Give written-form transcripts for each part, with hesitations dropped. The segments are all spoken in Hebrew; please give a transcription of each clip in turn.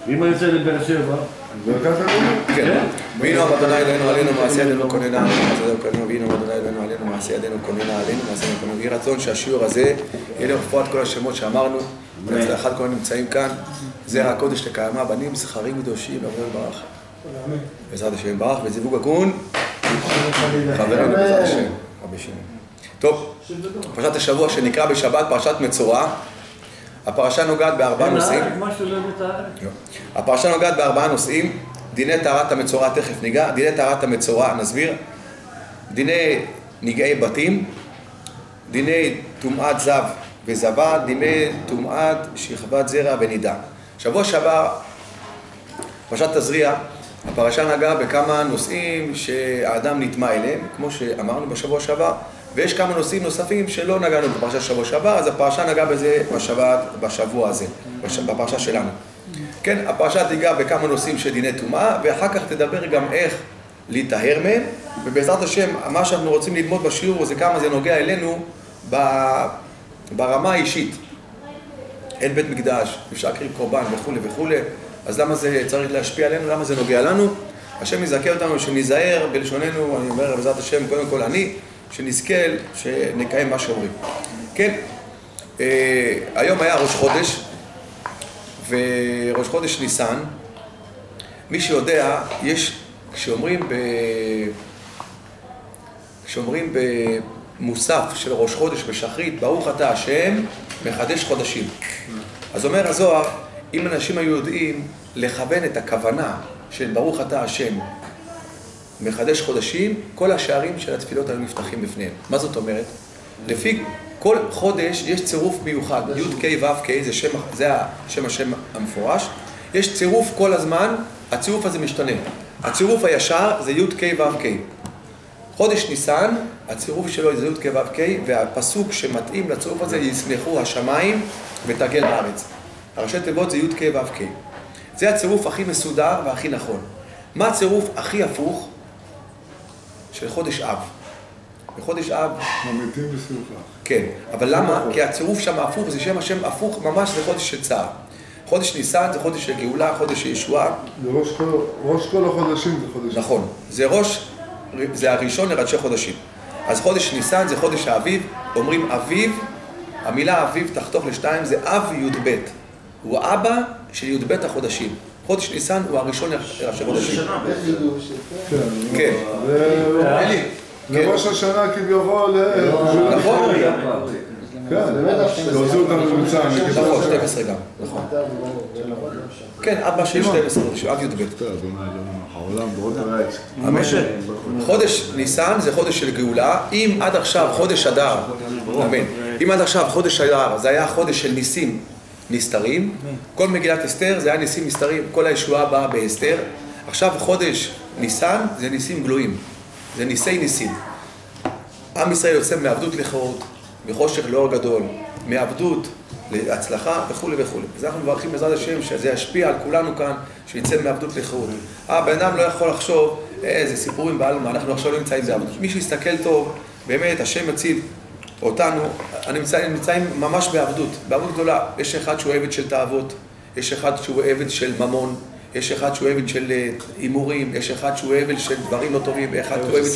ואם אני יוצא לבאר שבע? כן. והנה אדוני אלינו עלינו מעשה ידינו כוננה עלינו מעשה ידינו כוננה והנה אדוני אלינו עלינו מעשה ידינו כוננה עלינו מעשה ידינו כוננה. יהי רצון שהשיעור הזה יהיה לרפואת כל השמות שאמרנו ולהצלחת כל הנמצאים כאן. זרע הקודש לקיימה, בנים זכרים וקדושים לעבוד ברך. בעזרת השם ברך וזיווג הגון חברנו בעזרת השם רבי שמעון. טוב, פרשת השבוע שנקרא בשבת פרשת מצורע. הפרשה נוגעת בארבעה נושאים. הפרשה נוגעת בארבעה נושאים. דיני טהרת המצורע, תכף ניגע. דיני טהרת המצורע, נסביר. דיני נגעי בתים. דיני טומאת זב וזבה. דיני טומאת שכבת זרע ונידה. שבוע שעבר, פרשת תזריע, הפרשה נגעה בכמה נושאים שהאדם נטמע אליהם, כמו שאמרנו בשבוע שעבר. ויש כמה נושאים נוספים שלא נגענו בפרשה שבוע שעבר, אז הפרשה נגעה בזה בשבוע הזה, בפרשה שלנו. כן, הפרשה תיגע בכמה נושאים של דיני טומאה, ואחר כך תדבר גם איך להיטהר מהם, ובעזרת השם, מה שאנחנו רוצים ללמוד בשיעור זה כמה זה נוגע אלינו ברמה האישית. אין בית מקדש, אפשר להקריב קורבן וכו' וכו', אז למה זה צריך להשפיע עלינו, למה זה נוגע לנו? השם יזכה אותנו שניזהר בלשוננו, אני אומר בעזרת השם, קודם כל אני, שנזכה שנקיים מה שאומרים. כן, היום היה ראש חודש, וראש חודש ניסן, מי שיודע, יש, כשאומרים במוסף של ראש חודש בשחרית, ברוך אתה השם, מחדש חודשים. אז אומר הזוהר, אם אנשים היו יודעים לכוון את הכוונה של ברוך אתה השם, מחדש חודשים, כל השערים של התפילות היו נפתחים בפניהם. מה זאת אומרת? לפי כל חודש יש צירוף מיוחד, י' כ' ו' כ', זה השם המפורש. יש צירוף כל הזמן, הצירוף הזה משתנה. הצירוף הישר זה י' כ' ו' כ'. חודש ניסן, הצירוף שלו זה י' כ' ו' כ', והפסוק שמתאים לצירוף הזה, ישמחו השמיים ותגל הארץ. הראשי תיבות זה י' כ' ו' כ'. זה הצירוף הכי מסודר והכי נכון. מה הצירוף הכי הפוך? של חודש אב. בחודש אב... ממיתים בשמחה. כן, אבל למה? כי הצירוף שם הפוך, זה שם השם הפוך ממש לחודש של צער. חודש ניסן זה חודש של גאולה, חודש של ישועה. זה ראש כל החודשים זה חודש. נכון, זה הראשון לראשי חודשים. אז חודש ניסן זה חודש האביב, אומרים אביב, המילה אביב תחתוך לשתיים זה אב י"ב. הוא האבא של י"ב החודשים. חודש ניסן הוא הראשון לראשי חודשים. כן. לראש השנה כביכול... נכון. כן, להוציא אותם ממוצע. נכון, 12 גם. נכון. כן, אבא של 12, אב י"ב. העולם בעוד רעץ. חודש ניסן זה חודש של גאולה. אם עד עכשיו חודש אדר, אמן. אם עד עכשיו חודש אדר זה היה חודש של ניסים נסתרים, כל מגילת אסתר זה היה ניסים נסתרים, כל הישועה באה באסתר. עכשיו חודש ניסן זה ניסים גלויים, זה ניסי ניסים. עם ישראל יוצא מעבדות לחירות, מחושך לאור גדול, מעבדות להצלחה וכו' וכו'. אז אנחנו מברכים בעזרת השם שזה ישפיע על כולנו כאן, שיצא מעבדות לחירות. בן אדם לא יכול לחשוב איזה סיפורים בעלמא, אנחנו עכשיו לא נמצאים בעבדות. מי שיסתכל טוב, באמת השם מציל אותנו, נמצאים ממש בעבדות, בעבדות גדולה. יש אחד שהוא עבד של תאוות, יש אחד שהוא עבד של ממון, יש אחד שהוא עבד של הימורים, יש אחד שהוא עבד של דברים לא טובים, אחד הוא עבד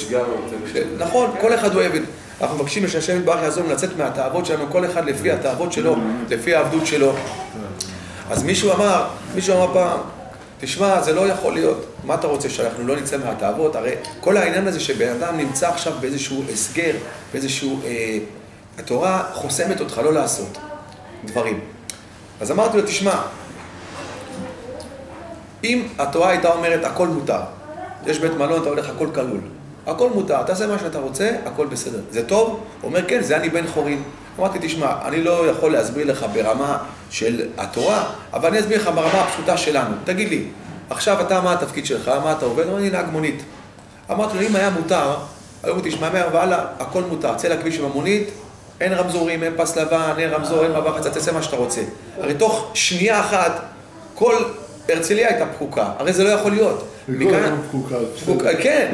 של... נכון, כל אחד הוא עבד. אנחנו מבקשים שהשם יתברך יעזור לנו לצאת מהתאוות שלנו, כל אחד לפי התאוות שלו, לפי העבדות שלו. אז מישהו אמר פעם, תשמע, זה לא יכול להיות. מה אתה רוצה, שאנחנו לא נצא מהתאוות? הרי כל העניין הזה שבן אדם נמצא עכשיו באיזשהו הסגר, באיזשהו... התורה חוסמת אותך לא לעשות דברים. אז אמרתי לו, תשמע, אם התורה הייתה אומרת הכל מותר, יש בית מלון, אתה הולך הכל כלול, הכל מותר, תעשה מה שאתה רוצה, הכל בסדר. זה טוב? הוא אומר, כן, זה אני בן חורין. אמרתי, תשמע, אני לא יכול להסביר לך ברמה של התורה, אבל אני אסביר לך ברמה הפשוטה שלנו. תגיד לי, עכשיו אתה, מה התפקיד שלך? מה אתה עובד? אני נהג מונית. אמרתי לו, אם היה מותר, היום תשמע, והלאה, הכל מותר. צא לכביש עם המונית, אין רמזורים, אין פס לבן, אין רמזור, אין מבחץ, תעשה מה שאתה רוצה. הרי תוך שנייה אחת, כל הרצליה הייתה פקוקה. הרי זה לא יכול להיות. מכאן... פקוקה, כן.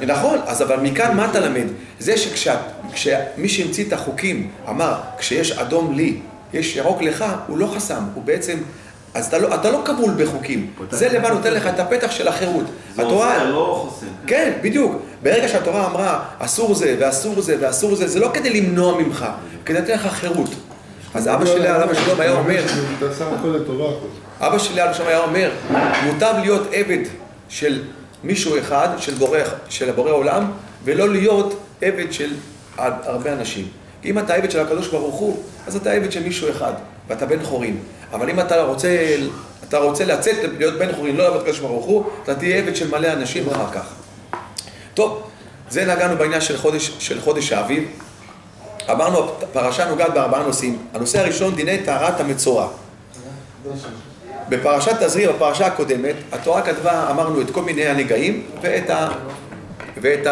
נכון, אז אבל מכאן מה אתה למד? זה שכשמי שהמציא את החוקים אמר, כשיש אדום לי, יש ירוק לך, הוא לא חסם. הוא בעצם אז אתה לא כבול בחוקים. זה לבד נותן לך את הפתח של החירות. זה עוזר, לא חוסם. כן, בדיוק. ברגע שהתורה אמרה, אסור זה ואסור זה ואסור זה, זה לא כדי למנוע ממך, כדי לתת לך חירות. אז אבא שלי עליו השלום היה אומר, אבא שלי עליו השלום היה אומר, מוטב להיות עבד של מישהו אחד, של הבורא עולם, ולא להיות עבד של הרבה אנשים. אם אתה עבד של הקדוש ברוך הוא, אז אתה עבד של מישהו אחד, ואתה בן חורין. אבל אם אתה רוצה לצאת להיות בן חורין, לא לעבוד הקדוש ברוך הוא, אתה תהיה עבד של מלא אנשים אחר כך. טוב, זה נגענו בעניין של חודש האביב. אמרנו, הפרשה נוגעת בארבעה נושאים. הנושא הראשון, דיני טהרת המצורע. בפרשת תזריע, בפרשה הקודמת, התורה כתבה, אמרנו, את כל מיני הנגעים ואת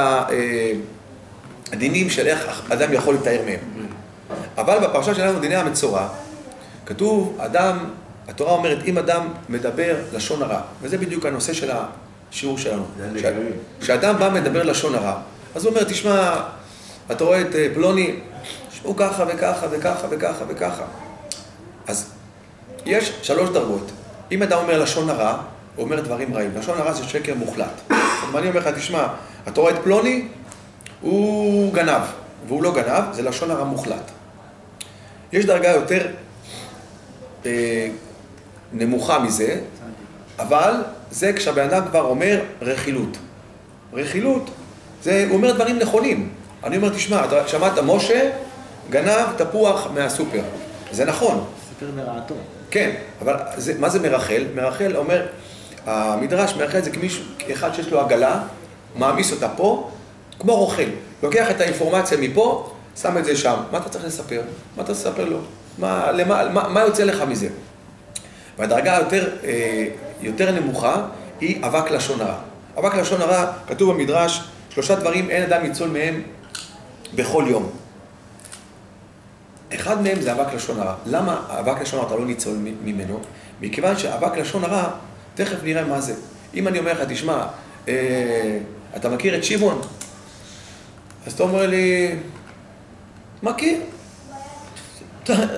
הדינים של איך אדם יכול לתאר מהם. אבל בפרשה שלנו, דיני המצורע, כתוב, התורה אומרת, אם אדם מדבר לשון הרע, וזה בדיוק הנושא של השיעור שלנו. כשאדם בא מדבר לשון הרע, אז הוא אומר, תשמע, אתה רואה את פלוני, תשמעו ככה וככה וככה וככה וככה. אז יש 3 דרגות. אם אדם אומר לשון הרע, הוא אומר דברים רעים. לשון הרע זה שקר מוחלט. ואני אומר לך, תשמע, אתה רואה את פלוני, הוא גנב, והוא לא גנב, זה לשון הרע מוחלט. יש דרגה יותר נמוכה מזה, אבל זה כשהבן אדם כבר אומר רכילות. רכילות, הוא אומר דברים נכונים. אני אומר, תשמע, אתה שמעת, משה גנב תפוח מהסופר. זה נכון. סופר מרעתו. כן, אבל מה זה מרחל? מרחל אומר, המדרש מרחל זה כמישהו, אחד שיש לו עגלה, מעמיס אותה פה, כמו רוכל. לוקח את האינפורמציה מפה, שם את זה שם. מה אתה צריך לספר? מה אתה תספר לו? מה יוצא לך מזה? והדרגה יותר נמוכה היא אבק לשון הרע. אבק לשון הרע, כתוב במדרש, 3 דברים אין אדם ניצול מהם בכל יום. אחד מהם זה אבק לשון הרע. למה אבק לשון הרע אתה לא ניצול ממנו? מכיוון שאבק לשון הרע, תכף נראה מה זה. אם אני אומר לך, תשמע, אתה מכיר את שמעון? אז אתה אומר לי, מכיר.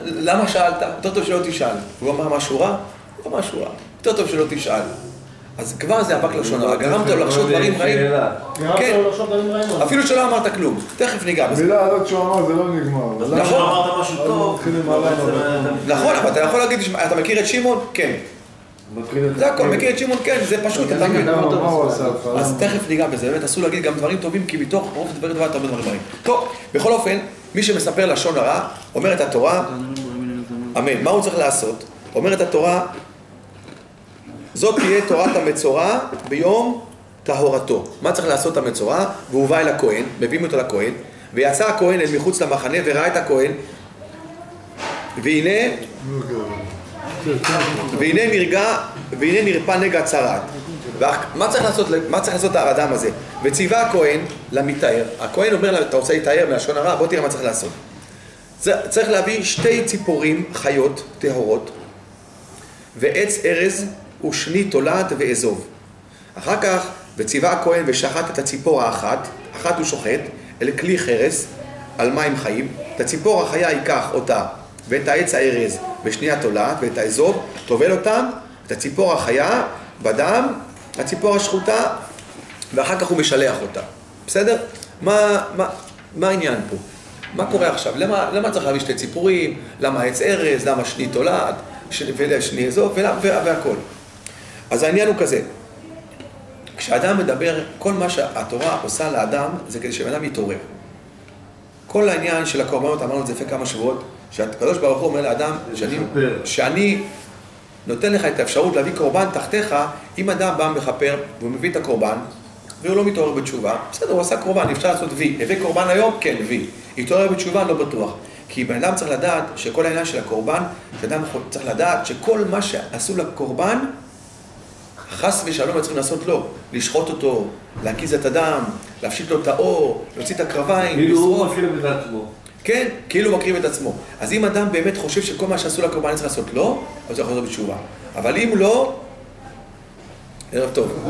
למה שאלת? יותר טוב שלא תשאל. הוא אמר משהו רע? הוא אמר משהו רע. יותר טוב שלא תשאל. אז כבר זה אבק לשון הרע. גרמת לו לחשוב דברים רעים. כן. אפילו שלא אמרת כלום. תכף ניגע בזה. מילה הזאת שהוא אמר זה לא נגמר. נכון. אמרת משהו טוב. נכון, אבל אתה יכול להגיד, אתה מכיר את שמעון? כן. זה הכל, מכיר את שמעון? כן, זה פשוט. אז תכף ניגע בזה. באמת אסור להגיד גם דברים טובים, כי מתוך רוב דברים טובים אתה אומר דברים רעים. טוב, בכל אופן, מי שמספר לשון הרע, אומרת התורה, אמן. מה הוא צריך לעשות? אומרת התורה, זאת תהיה תורת המצורע ביום טהרתו. מה צריך לעשות המצורע? והוא בא אל הכהן, מביאים אותו לכהן, ויצא הכהן אל מחוץ למחנה וראה את הכהן, והנה נרפא נגע צרעת. מה צריך לעשות האדם הזה? וציווה הכהן למתאר. הכהן אומר לה, אתה רוצה להתאר מהלשון הרע? בוא תראה מה צריך לעשות. צריך להביא 2 ציפורים חיות טהורות, ועץ ארז ושני תולעת ואזוב. אחר כך, וציווה הכהן ושחט את הציפור האחת, אחת הוא שוחט, אל כלי חרס, על מים חיים. את הציפור החיה ייקח אותה, ואת העץ הארז, ושני התולעת, ואת האזוב, תובל אותם, את הציפור החיה, בדם, הציפור השחוטה, ואחר כך הוא משלח אותה. בסדר? מה העניין פה? מה קורה עכשיו? למה צריך להביא 2 ציפורים? למה עץ ארז? למה שני תולעת? ושני אזוב? והכל. אז העניין הוא כזה. כשאדם מדבר, כל מה שהתורה עושה לאדם, זה כדי שהאדם יתעורר. כל העניין של הקורבנות, אמרנו את זה לפני כמה שבועות, שהקדוש ברוך הוא אומר לאדם, שאני נותן לך את האפשרות להביא קורבן תחתיך, אם אדם בא מחפר והוא מביא את הקורבן, והוא לא מתעורר בתשובה, בסדר, הוא עשה קורבן, אפשר לעשות וי. הביא קורבן היום? כן, וי. יתעורר בתשובה? לא בטוח. כי בן אדם צריך לדעת שכל העניין של הקורבן, אדם צריך לדעת שכל מה שעשו לקורבן, חס ושלום צריכים לעשות לו, לשחוט אותו, להקיז את הדם, להפשיט לו את האור, להוציא את הקרביים, כאילו הוא מקריב את עצמו. כן, כאילו הוא מקריב את עצמו. אז אם אדם באמת חושב שכל מה שעשו לקורבן צריך לעשות לו, אז הוא יכול לעשות בתשובה. אבל אם לא, ערב טוב.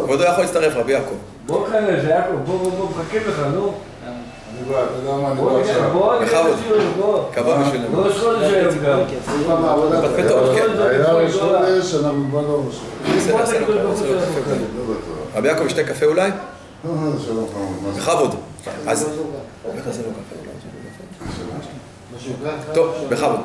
כבודו יכול להצטרף, רבי יעקב. בוא חנש, יעקב, בוא, מחכים לך, נו. אני בא, אתה יודע מה, אני בא עכשיו. בכבוד. כבוד בשבילנו. בוא שכול לשאלה גם. בפתות, כן. שאנחנו כבר לא משהו. עשה לו קפה. רבי יעקב ישתה קפה אולי? שלום חמוד. בכבוד. אז... טוב, בכבוד.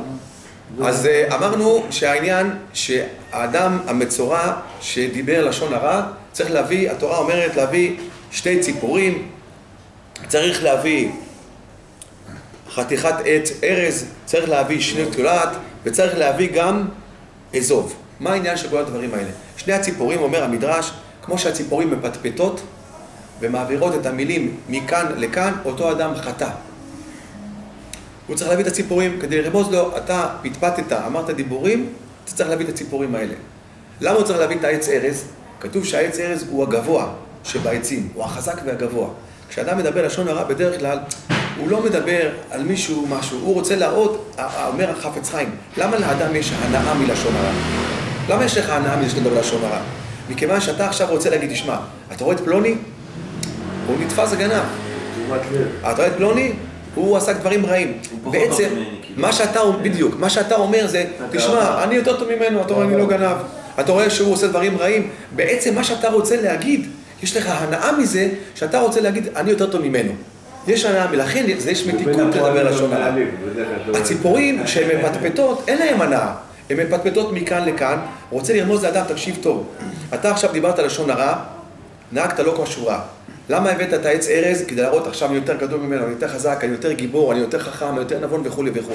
אז אמרנו שהעניין שהאדם המצורע שדיבר לשון הרע צריך להביא, התורה אומרת להביא שתי ציפורים, צריך להביא חתיכת עץ ארז, צריך להביא שני תולעת וצריך להביא גם אזוב. מה העניין של כל הדברים האלה? שני הציפורים, אומר המדרש, כמו שהציפורים מפטפטות ומעבירות את המילים מכאן לכאן, אותו אדם חטא. הוא צריך להביא את הציפורים כדי לרמוז לו, אתה פטפטת, אמרת דיבורים, אתה צריך להביא את הציפורים האלה. למה הוא צריך להביא את העץ ארז? כתוב שהעץ ארז הוא הגבוה שבעצים, הוא החזק והגבוה. כשאדם מדבר לשון הרע בדרך כלל, הוא לא מדבר על מישהו משהו, הוא רוצה להראות, אומר החפץ חיים, למה לאדם יש הנאה מלשון הרע? למה יש לך הנאה מזה שאתה מדבר לשון הרע? מכיוון שאתה עכשיו רוצה להגיד, תשמע, אתה רואה את פלוני? הוא נתפס הגנב. אתה רואה את פלוני? הוא עשה דברים רעים. בעצם, מה שאתה, בדיוק, מה שאתה אומר זה, תשמע, אני יותר טוב ממנו, אתה רואה, אני לא גנב. אתה רואה שהוא עושה דברים רעים. בעצם, מה שאתה רוצה להגיד, יש לך הנאה מזה, שאתה רוצה להגיד, אני יותר טוב ממנו. יש הנאה, ולכן יש מתיקות לדבר לשון הרע. הציפורים שהן מפטפטות, אין להן הנאה. הן מפטפטות מכאן לכאן, רוצה לרמוז לאדם, תקשיב טוב. אתה עכשיו דיברת לשון הרע, נהגת לא כמו שורה. למה הבאת את העץ ארז? כדי להראות עכשיו אני יותר גדול ממנו, אני יותר חזק, אני יותר גיבור, אני יותר חכם, אני יותר נבון וכו' וכו'.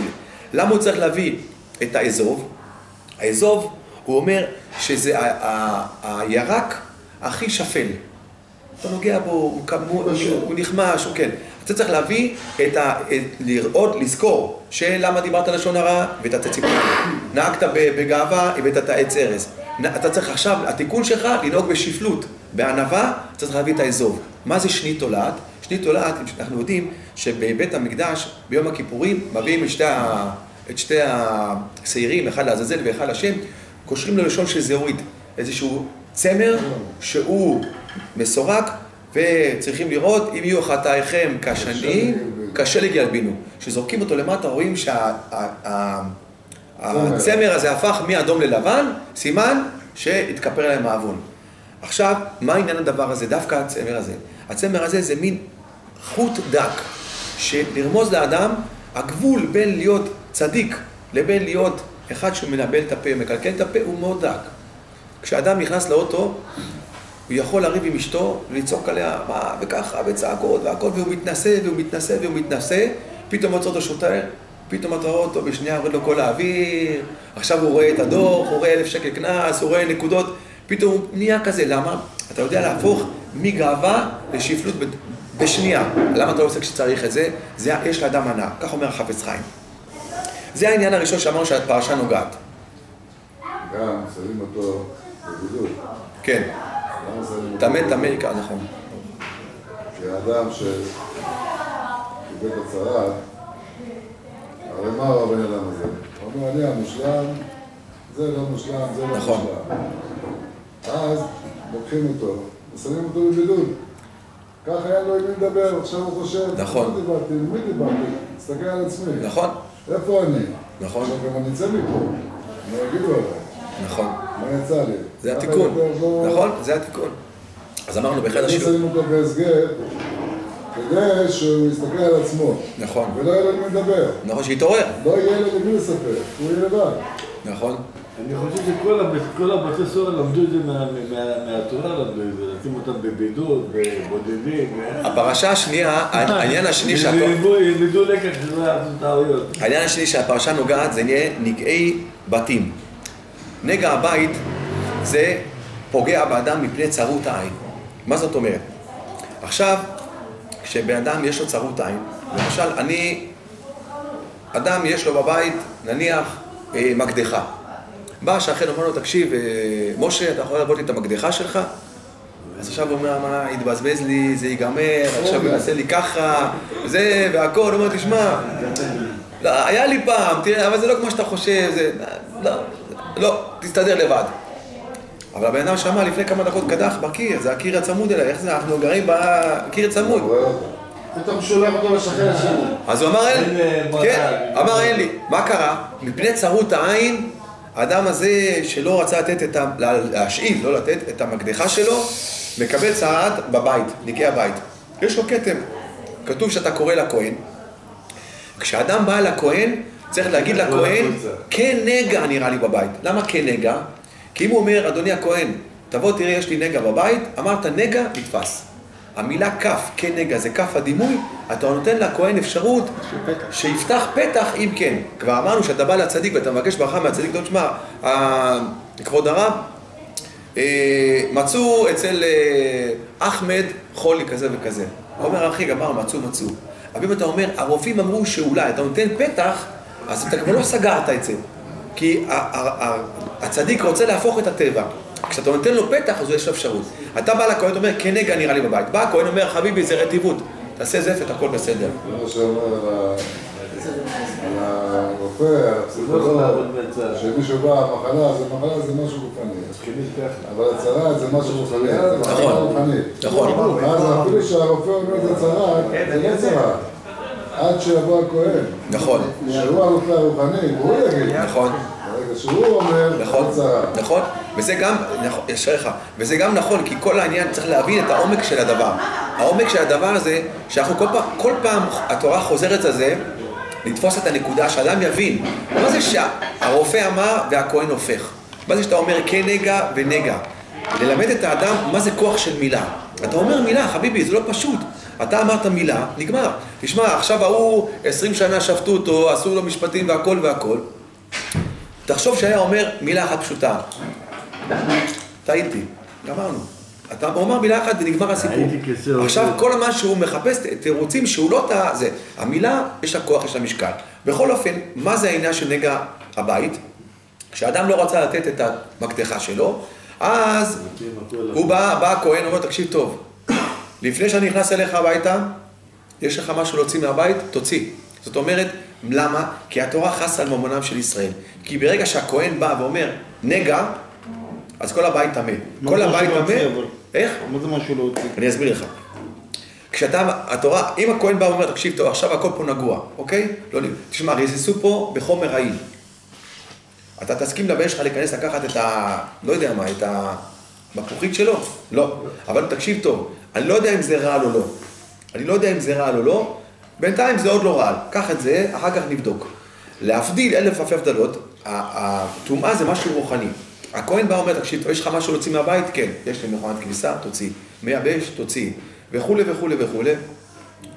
למה הוא צריך להביא את האזוב? האזוב, הוא אומר שזה הירק הכי שפל. אתה נוגע בו, הוא נחמש, הוא כן. אתה צריך להביא לראות, לזכור, שלמה דיברת לשון הרע, הבאת את הציפורים. נהגת בגאווה, הבאת את העץ ארז. אתה צריך עכשיו, התיקון שלך, לנהוג בשפלות, בענווה, אתה צריך להביא את האזוב. מה זה שני תולעת? שני תולעת, אנחנו יודעים שבבית המקדש, ביום הכיפורים, מביאים את שתי השעירים, אחד לעזאזל ואחד לשם, קושרים ללשון של זהורית, איזשהו צמר שהוא מסורק, וצריכים לראות, אם יהיו חטאיכם כשנים, קשה לגלבינו. כשזורקים אותו למטה, רואים שהצמר הזה הפך מאדום ללבן, סימן שהתכפר להם העוון. עכשיו, מה העניין הדבר הזה? דווקא הצמר הזה. הצמר הזה זה מין חוט דק, שלרמוז לאדם, הגבול בין להיות צדיק לבין להיות אחד שמנבל את הפה, מקלקל את הפה, הוא מאוד דק. כשאדם נכנס לאוטו, הוא יכול לריב עם אשתו ולצעוק עליה, מה, וככה, וצעקות, והכל, והוא מתנסה, והוא מתנסה, והוא מתנסה, פתאום מוצא אותו שוטר, פתאום אתה רואה אותו, בשנייה יורד לו כל האוויר, עכשיו הוא רואה את הדוח, הוא רואה 1,000 שקל קנס, הוא רואה נקודות, פתאום הוא נהיה כזה, למה? אתה יודע להפוך מגאווה לשפלות בשנייה. למה אתה לא עושה כשצריך את זה? יש לאדם הנאה, כך אומר החפץ חיים. זה העניין הראשון שאמרנו שהפרשה נוגעת. גם, שמים אותו בבידוד. כן. תמה עיקר, נכון. כשאדם שקיבל את הצהרת, הרי מה הוא הבן אדם הזה? הוא אומר, אני המושלם, זה לא מושלם, זה לא נכון. מושלם. אז לוקחים אותו, ושמים אותו בבידוד. ככה היה לו עם מי לדבר, עכשיו הוא חושב, נכון. לא דיברתי, למי דיברתי? תסתכל על עצמי. נכון. איפה אני? נכון. עכשיו גם אני אצא מפה, מה יגידו עליי? נכון. מה יצא לי? זה התיקון. נכון, זה התיקון. אז אמרנו באחד השיעור. שמים אותו בהסגר, כדי שהוא יסתכל על עצמו. נכון. ולא יהיה לו למי לדבר. נכון, שיתעורר. לא יהיה לו למי לספר, הוא יהיה לבד. נכון. אני חושב שכל הבתי סוהר למדו את זה מהתורה, לשים אותם בבידוד, בבודדים. הפרשה השנייה, העניין השני ילמדו לקח שלא יעשו טעויות. העניין השני שהפרשה נוגעת זה נהיה נגעי בתים. נגע הבית זה פוגע באדם מפני צרות העין. מה זאת אומרת? עכשיו, כשבן אדם יש לו צרות עין, למשל, אדם יש לו בבית, נניח, מקדחה. בא השכן אומר לו, תקשיב, משה, אתה יכול לעבוד לי את המקדחה שלך? אז עכשיו הוא אומר, מה, יתבזבז לי, זה ייגמר, עכשיו הוא יעשה לי ככה, זה והכל, הוא אומר, תשמע, לא, היה לי פעם, תראה, אבל זה לא כמו שאתה חושב, זה, לא, תסתדר לבד. אבל הבן אדם שמע לפני כמה דקות קדח בקיר, זה הקיר הצמוד אליי, איך זה? אנחנו גרים בקיר צמוד. פתאום שולח אותו לשכן השני. אז הוא אמר אין לי, כן, אמר אין לי. מה קרה? מפני צרות העין, האדם הזה שלא רצה לתת להשאיל, לא לתת את המקדחה שלו, מקבל צרעת בבית, נקי הבית. יש לו כתם. כתוב שאתה קורא לכהן. כשאדם בא לכהן, צריך להגיד לכהן, כן נגע נראה לי בבית. למה כן נגע? כי אם הוא אומר, אדוני הכהן, תבוא תראה יש לי נגע בבית, אמרת נגע, נתפס. המילה כף, כן נגע, זה כף הדימוי, אתה נותן לכהן אפשרות שיפתח פתח אם כן. כבר אמרנו שאתה בא לצדיק ואתה מבקש ברכה מהצדיק, לא תשמע, כבוד הרב, מצאו אצל אחמד חולי כזה וכזה. הוא אומר, אחי, גמר, מצאו. אבל אם אתה אומר, הרופאים אמרו שאולי, אתה נותן פתח, אז אתה כבר לא סגרת את זה. כי הצדיק רוצה להפוך את הטבע. כשאתה נותן לו פתח, אז יש לו אפשרות. אתה בא לכהן, אתה אומר, כן נגע נראה לי בבית. בא הכהן, אומר, חביבי, זה רטיבות. תעשה זפת, הכל בסדר. זה מה שאומר על הרופא, על הפסיכולוג, שמישהו בא, המחלה זה משהו גופני. אבל הצרעת זה משהו גופני, זה מחלה רוחנית. נכון. אז אפילו שהרופא אומר את הצרעת, זה לא צרעת. עד שיבוא הכהן. נכון. שהוא הרופא הרוחני, הוא יגיד. נכון. שהוא אומר, נכון, וזה גם, ישריך, וזה גם נכון, כי כל העניין צריך להבין את העומק של הדבר. העומק של הדבר הזה, שאנחנו כל פעם התורה חוזרת על זה, לתפוס את הנקודה, שאדם יבין. מה זה שהרופא אמר והכהן הופך? מה זה שאתה אומר כן נגע ונגע? ללמד את האדם מה זה כוח של מילה. אתה אומר מילה, חביבי, זה לא פשוט. אתה אמרת מילה, נגמר. תשמע, עכשיו ההוא 20 שנה שפטו אותו, עשו לו משפטים והכל. תחשוב שהיה אומר מילה אחת פשוטה. טעיתי, גמרנו. אתה אומר מילה אחת ונגמר הסיפור. עכשיו כל מה שהוא מחפש תירוצים שהוא לא זה. המילה יש לה כוח, יש לה משקל. בכל אופן, מה זה העניין של נגע הבית? כשאדם לא רצה לתת את המקדחה שלו, אז הוא בא הכהן, אומר, תקשיב טוב, לפני שאני נכנס אליך הביתה, יש לך משהו להוציא מהבית, תוציא. זאת אומרת, למה? כי התורה חסה על ממונם של ישראל. כי ברגע שהכהן בא ואומר, נגע, אז כל הבית טמא. כל הבית טמא. איך? מה זה משהו להוציא? אני אסביר לך. התורה, אם הכהן בא ואומר, תקשיב טוב, עכשיו הכל פה נגוע, אוקיי? לא, תשמע, ריססו פה בחומר רעיל. אתה תסכים לבן שלך להיכנס לקחת את לא יודע מה, את המפוחית שלו? לא. אבל תקשיב טוב, אני לא יודע אם זה רעל או לא. בינתיים זה עוד לא רעל. קח את זה, אחר כך נבדוק. להבדיל אלף הבדלות, הטומאה זה משהו רוחני. הכהן בא ואומר, תקשיב, יש לך משהו להוציא מהבית? כן. יש לי מכונת כביסה? תוציא. מייבש? תוציא. וכו'.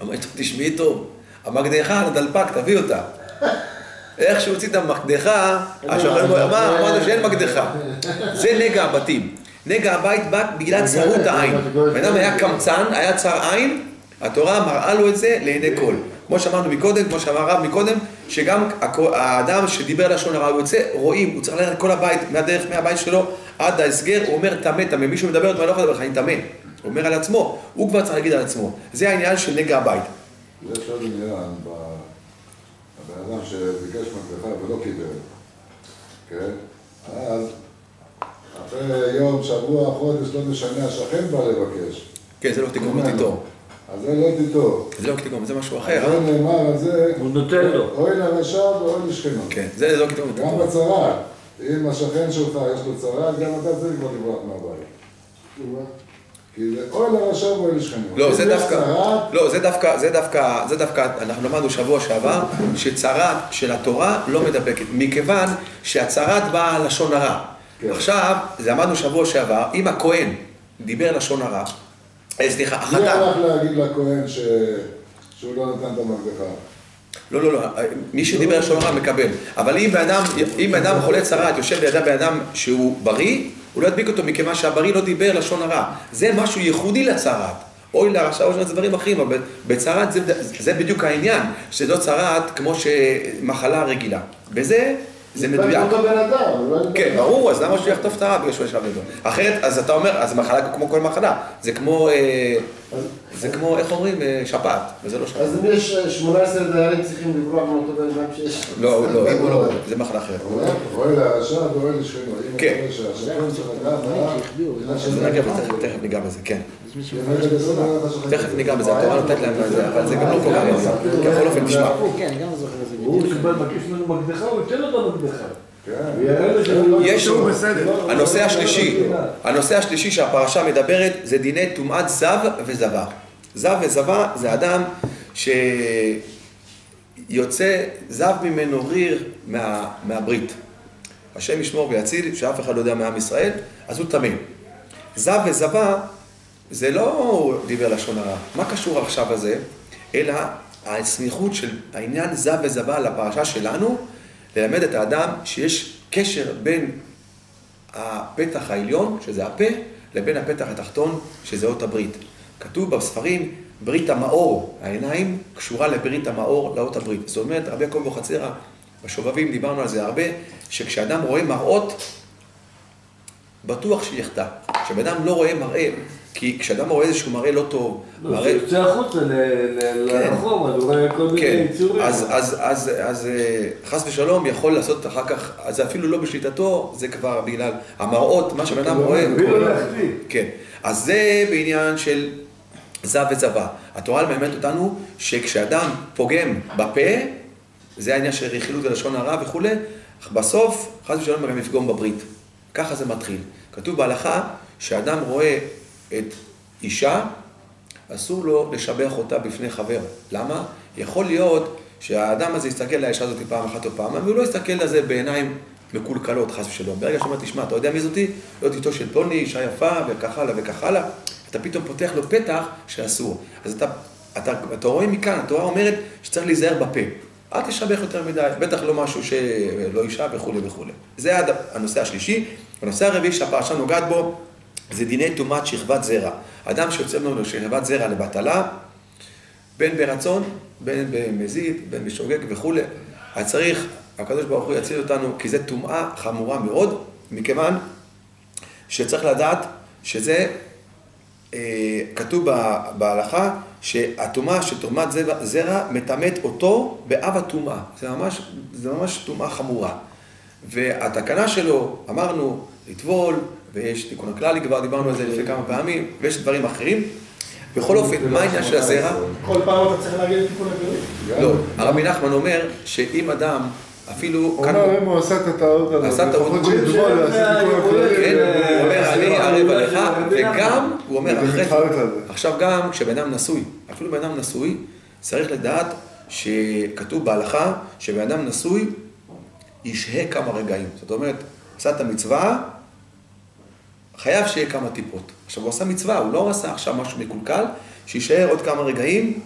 אמרתי, תשמעי טוב, המקדחה, הדלפק, תביא אותה. איך שהוציא את המקדחה, השוכן בו אמר, אמרנו שאין מקדחה. זה נגע הבתים. נגע הבית בא בגלל צרות העין. בן היה קמצן, היה צר עין, התורה מראה לו את זה לעיני כל. כמו שאמרנו מקודם, כמו שאמר הרב מקודם, שגם האדם שדיבר לשון הרע, הוא יוצא, רואים, הוא צריך ללכת כל הבית, מהבית שלו עד ההסגר, הוא אומר תמה, מישהו מדבר אותו, אני לא יכול לדבר לך, אני תמה. הוא אומר על עצמו, הוא כבר צריך להגיד על עצמו. זה העניין של נגע הבית. יש עוד עניין הבן אדם שביקש מקדחה ולא קיבל, כן? אז אחרי יום, שבוע, חודש, לא משנה, השכן בא לבקש. כן, זה לא תגרום איתו. אז זה לא תיתו. זה לא תגרום, זה משהו אחר. זה נאמר על זה, הוא נותן לו. אוי לרשע ואוי לשכנו. כן, זה לא תגרום איתו. גם בצרה, אם השכן שלך יש לו צרה, גם אתה צריך כבר לברוח מהבית. כי זה אוי לרשע ואוי לשכנו. לא, זה דווקא, אנחנו למדנו שבוע שעבר, שצרת של התורה לא מדבקת, מכיוון שהצרת באה לשון הרע. עכשיו, זה למדנו שבוע שעבר, אם הכהן דיבר לשון הרע, סליחה, החתן. מי הלך להגיד לכהן שהוא לא נתן את המקדחה? לא, מי שדיבר לשון הרע מקבל. אבל אם אדם חולה צרת, יושב לידה באדם שהוא בריא, הוא לא ידביק אותו מכיוון שהבריא לא דיבר לשון הרע. זה משהו ייחודי לצרת. אוי לרשע, או שזה דברים אחרים, אבל בצרת זה בדיוק העניין, שזו צרת כמו שמחלה רגילה. בזה זה מדויק. כן, ברור, אז למה שהוא יחטוף את הרע בגלל שהוא ישב לידו? אחרת, אז אתה אומר, אז מחלה כמו כל מחלה. זה כמו, איך אומרים, שפעת, וזה לא שפעת. אז אם יש 18 דיירים צריכים לברוח מאותו בן אדם שיש... לא, אם הוא לא, זה מחלה אחרת. אוי לרשע ואוי לשכנו. כן. השכן שלך גם, תכף ניגע בזה, כן. תכף ניגע בזה, התורה נותנת להם בזה, אבל זה גם לא קורה. בכל אופן, תשמע. הוא קיבל מקיף ממנו מקדחה, הוא ייתן לו את המקדחה. יש הנושא השלישי שהפרשה מדברת זה דיני טומאת זב וזבה. זב וזבה זה אדם שיוצא זב ממנו ריר מהברית. השם ישמור ויציל, שאף אחד לא יודע מעם ישראל, אז הוא טמא. זב וזבה זה לא דיבר לשון הרע. מה קשור עכשיו הזה? אלא הסמיכות של העניין זב וזבה לפרשה שלנו, ללמד את האדם שיש קשר בין הפתח העליון, שזה הפה, לבין הפתח התחתון, שזה אות הברית. כתוב בספרים, ברית המאור, העיניים קשורה לברית המאור, לאות הברית. זאת אומרת, רבי יעקב אבוחצירא, בשובבים דיברנו על זה הרבה, שכשאדם רואה מראות, בטוח שיחטא. כשאדם לא רואה מראה, כי כשאדם רואה איזשהו מראה לא טוב, מראה... יוצא החוצה לרחוב, אז הוא רואה כל מיני יצורים. אז חס ושלום יכול לעשות אחר כך, אז זה אפילו לא בשליטתו, זה כבר בגלל המראות, מה שאדם רואה. כן, אז זה בעניין של זב וזבה. התורה מלמדת אותנו שכשאדם פוגם בפה, זה העניין של רכילות ולשון הרע וכו', בסוף חס ושלום גם יפגום בברית. ככה זה מתחיל. כתוב בהלכה שאדם רואה את אישה, אסור לו לשבח אותה בפני חבר. למה? יכול להיות שהאדם הזה יסתכל לאישה הזאת פעם אחת או פעם, והוא לא יסתכל לזה בעיניים מקולקלות, חס ושלום. ברגע שאומר, תשמע, אתה יודע מי זאתי? להיות איתו של פלוני, אישה יפה, וכך הלאה וכך הלאה. אתה פתאום פותח לו פתח שאסור. אז אתה רואה מכאן, התורה אומרת שצריך להיזהר בפה. אל תשבח יותר מדי, בטח לא משהו שלא אישה וכו' וכו'. זה הנושא השלישי. הנושא הרביעי שהפרשה נוגעת בו, זה דיני טומאת שכבת זרע. אדם שיוצא ממנו שכבת זרע לבטלה, בין ברצון, בין במזיד, בין בשוגג וכו'. אז צריך, הקדוש ברוך הוא יציל אותנו, כי זה טומאה חמורה מאוד, מכיוון שצריך לדעת שזה כתוב בהלכה, שהטומאה של טומאת זרע מטמאת אותו באב הטומאה. זה ממש טומאה חמורה. והתקנה שלו, אמרנו, לטבול, ויש תיקון הכללי, כבר דיברנו על זה לפני כמה פעמים, ויש דברים אחרים. בכל אופן, מה העניין של הזרע? כל פעם אתה צריך להגיד תיקון הכללי? לא, הרבי נחמן אומר שאם אדם אפילו... אומר, אם הוא עשה את הטעות הזאת, עשה טעות, לפחות שידבול, יעשה תיקון הכללי. כן, הוא אומר, אני ערב עליך, וגם, הוא אומר, אחרי... עכשיו גם, כשבן אדם נשוי, אפילו בן אדם נשוי, צריך לדעת שכתוב בהלכה, שבן אדם נשוי, ישהה כמה רגעים. זאת אומרת, עשה את המצווה, חייב שיהיה כמה טיפות. עכשיו, הוא עשה מצווה, הוא לא עשה עכשיו משהו מקולקל, שישאר עוד כמה רגעים,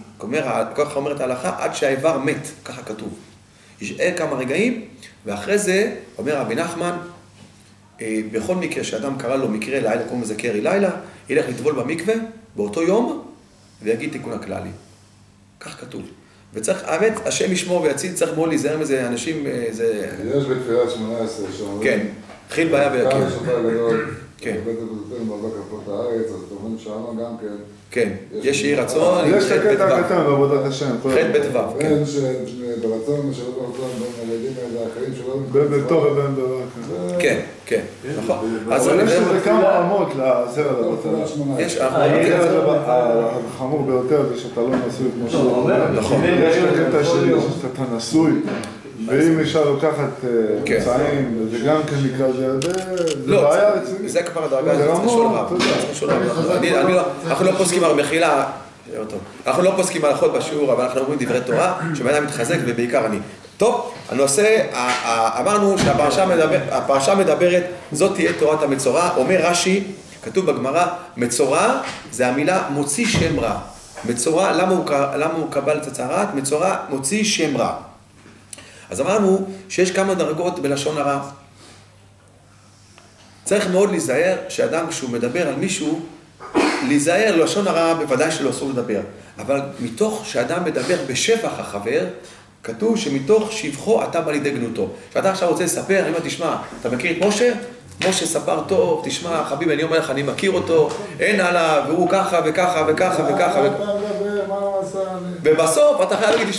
ככה אומרת ההלכה, עד שהאיבר מת, ככה כתוב. ישאר כמה רגעים, ואחרי זה, אומר רבי נחמן, בכל מקרה שאדם קרא לו מקרה לילה, קוראים לזה קרי לילה, ילך לטבול במקווה, באותו יום, ויגיד תיקון הכללי. כך כתוב. וצריך, האמת, השם ישמור ויציל, צריך מאוד להיזהר מזה, אנשים, זה... יש בתפילת 18 שאומרים... כן, חיל בעיה ויקיר. כאן השופר הגדול, כן. בבית הקדושים בעבודה כפות הארץ, אז אתם אומרים שמה גם כן... כן, יש יהי רצון, יש את הקטע הקטן בעבודת השם. ח' ב' ו', כן. בין שברצון ושלא ברצון, בין הילדים האלה, האחרים שלא... בין בטוב ובין ברע. כן, כן, נכון. אבל יש לזה כמה רמות לזרע לבטלה. יש, החמור ביותר זה שאתה לא נשוי כמו שאתה. נכון. יש את הקטע שלי שאתה נשוי, ואם אישה לוקחת צעים, זה גם כן נקרא, זה בעיה רצינית. זה כבר הדרגה, זה צריך לשאול רב. אנחנו לא פוסקים על מחילה, אנחנו לא פוסקים הלכות בשיעור, אבל אנחנו אומרים דברי תורה, שבן אדם מתחזק ובעיקר אני. טוב, הנושא, אמרנו שהפרשה מדברת, זאת תהיה תורת המצורע. אומר רש"י, כתוב בגמרא, מצורע זה המילה מוציא שם רע. מצורע, למה הוא קבל את הצהרת? מצורע מוציא שם רע. אז אמרנו שיש כמה דרגות בלשון הרע. צריך מאוד להיזהר שאדם כשהוא מדבר על מישהו, להיזהר לשון הרע בוודאי שלא אסור לדבר. אבל מתוך שאדם מדבר בשבח החבר, כתוב שמתוך שבחו אתה בא לידי גנותו. שאתה עכשיו רוצה לספר, אם אתה תשמע, אתה מכיר את משה? משה ספר טוב, תשמע, חביב, אני אומר לך, אני מכיר אותו, אין עליו, והוא ככה וככה וככה וככה. ובסוף אתה חייב להגיד,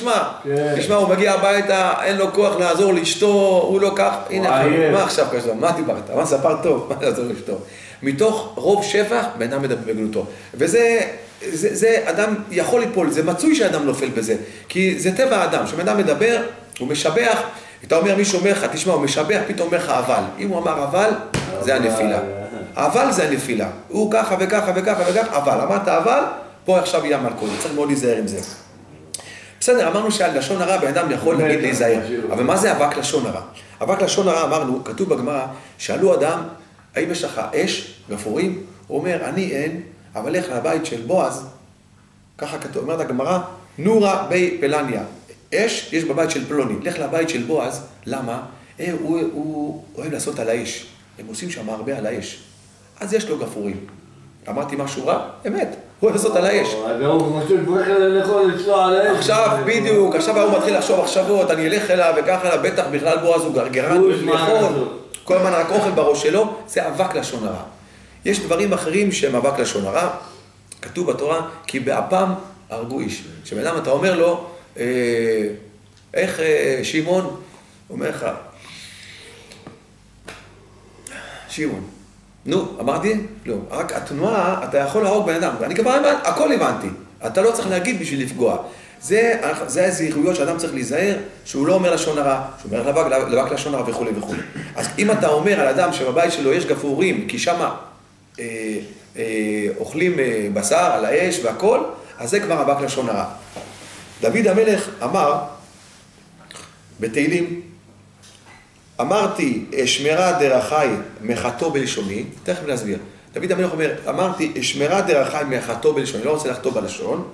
תשמע, הוא מגיע הביתה, אין לו כוח לעזור לאשתו, הוא לא כך, הנה, מה עכשיו כזה, מה דיברת? מה ספר טוב? מה לעזור לאשתו? מתוך רוב שבח, בן אדם מדבר בגנותו. וזה אדם יכול ליפול, זה מצוי שאדם נופל בזה, כי זה טבע האדם, שבן אדם מדבר, הוא משבח, אתה אומר, מישהו אומר לך, תשמע, הוא משבח, פתאום אומר לך אבל. אם הוא אמר אבל, זה הנפילה. אבל זה הנפילה. הוא ככה וככה וככה וככה, אבל. אמרת אבל, פה עכשיו יהיה מלכודת. צריך מאוד להיזהר עם זה. בסדר, אמרנו שעל לשון הרע, בן אדם יכול להגיד להיזהר. אבל מה זה אבק לשון הרע? אבק לשון הרע, אמרנו, כתוב בגמרא, שאלו אדם, האם יש לך אש, גפרורים? הוא אומר, אני אין, אבל לך לבית של בועז, ככה כתוב, אומרת הגמרא, נורה בי פלניה. אש יש בבית של פלוני, לך לבית של בועז, למה? הוא אוהב לעשות על האש. הם עושים שם הרבה על האש. אז יש לו גפרורים. אמרתי משהו רע? אמת, הוא אוהב לעשות על האש. עכשיו, בדיוק, עכשיו הוא מתחיל לחשוב מחשבות, אני אלך אליו וככה, בטח בכלל בועז הוא גרגרן, לאכול, כל הזמן רק אוכל בראש שלו, זה אבק לשון הרע. יש דברים אחרים שהם אבק לשון הרע, כתוב בתורה, כי באפם הרגו איש. שבן אדם אתה אומר לו, איך שמעון, אומר לך, שמעון, נו, אמרתי? לא, רק התנועה, אתה יכול להרוג בן אדם, ואני כבר הכל הבנתי, אתה לא צריך להגיד בשביל לפגוע. זה הזהירויות שאדם צריך להיזהר, שהוא לא אומר לשון הרע, שהוא אומר לבק לשון הרע וכו' וכו'. אז אם אתה אומר על אדם שבבית שלו יש גפרורים, כי שמה אוכלים בשר על האש והכל, אז זה כבר אבק לשון הרע. דוד המלך אמר בתהילים, אמרתי אשמרה דרכי מחתו בלשוני, תכף להסביר. דוד המלך אומר, אמרתי אשמרה דרכי מחתו בלשוני, לא רוצה לחתוא בלשון,